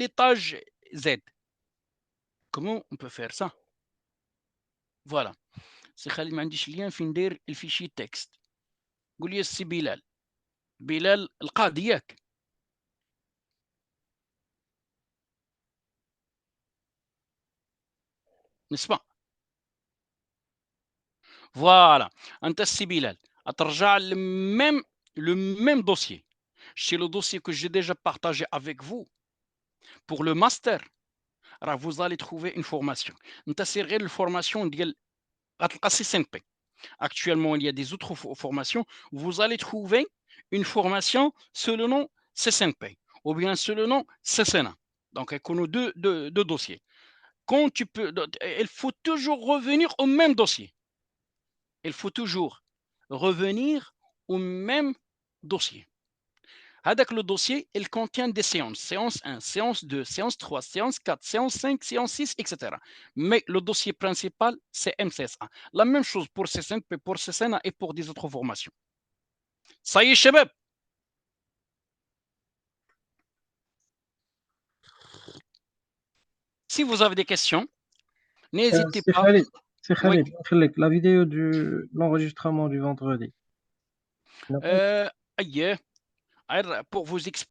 l'étage Z. Comment on peut faire ça? Voilà. C'est Khalid ما عنديش lien فين ندير الفيشي تكست. قول لي السي بلال القاضي ياك؟ n'est-ce pas? Voilà. انت السي بلال ترجع le même dossier. C'est le dossier que j'ai déjà partagé avec vous pour le master. Alors vous allez trouver une formation. C'est une formation ديال غتلقى CCNP. Actuellement, il y a des autres formations. Vous allez trouver une formation sous le nom CCNP ou bien sous le nom CCNA. Donc, il y a deux dossiers. Quand il faut toujours revenir au même dossier. Il faut toujours revenir au même dossier. Avec le dossier, il contient des séances. Séance 1, séance 2, séance 3, séance 4, séance 5, séance 6, etc. Mais le dossier principal, c'est MCSA. La même chose pour CCNP, pour CCNA et pour des autres formations. Ça y est, Shabab. Si vous avez des questions, n'hésitez pas. C'est Khalid, la vidéo de l'enregistrement du vendredi. Pour vous expliquer.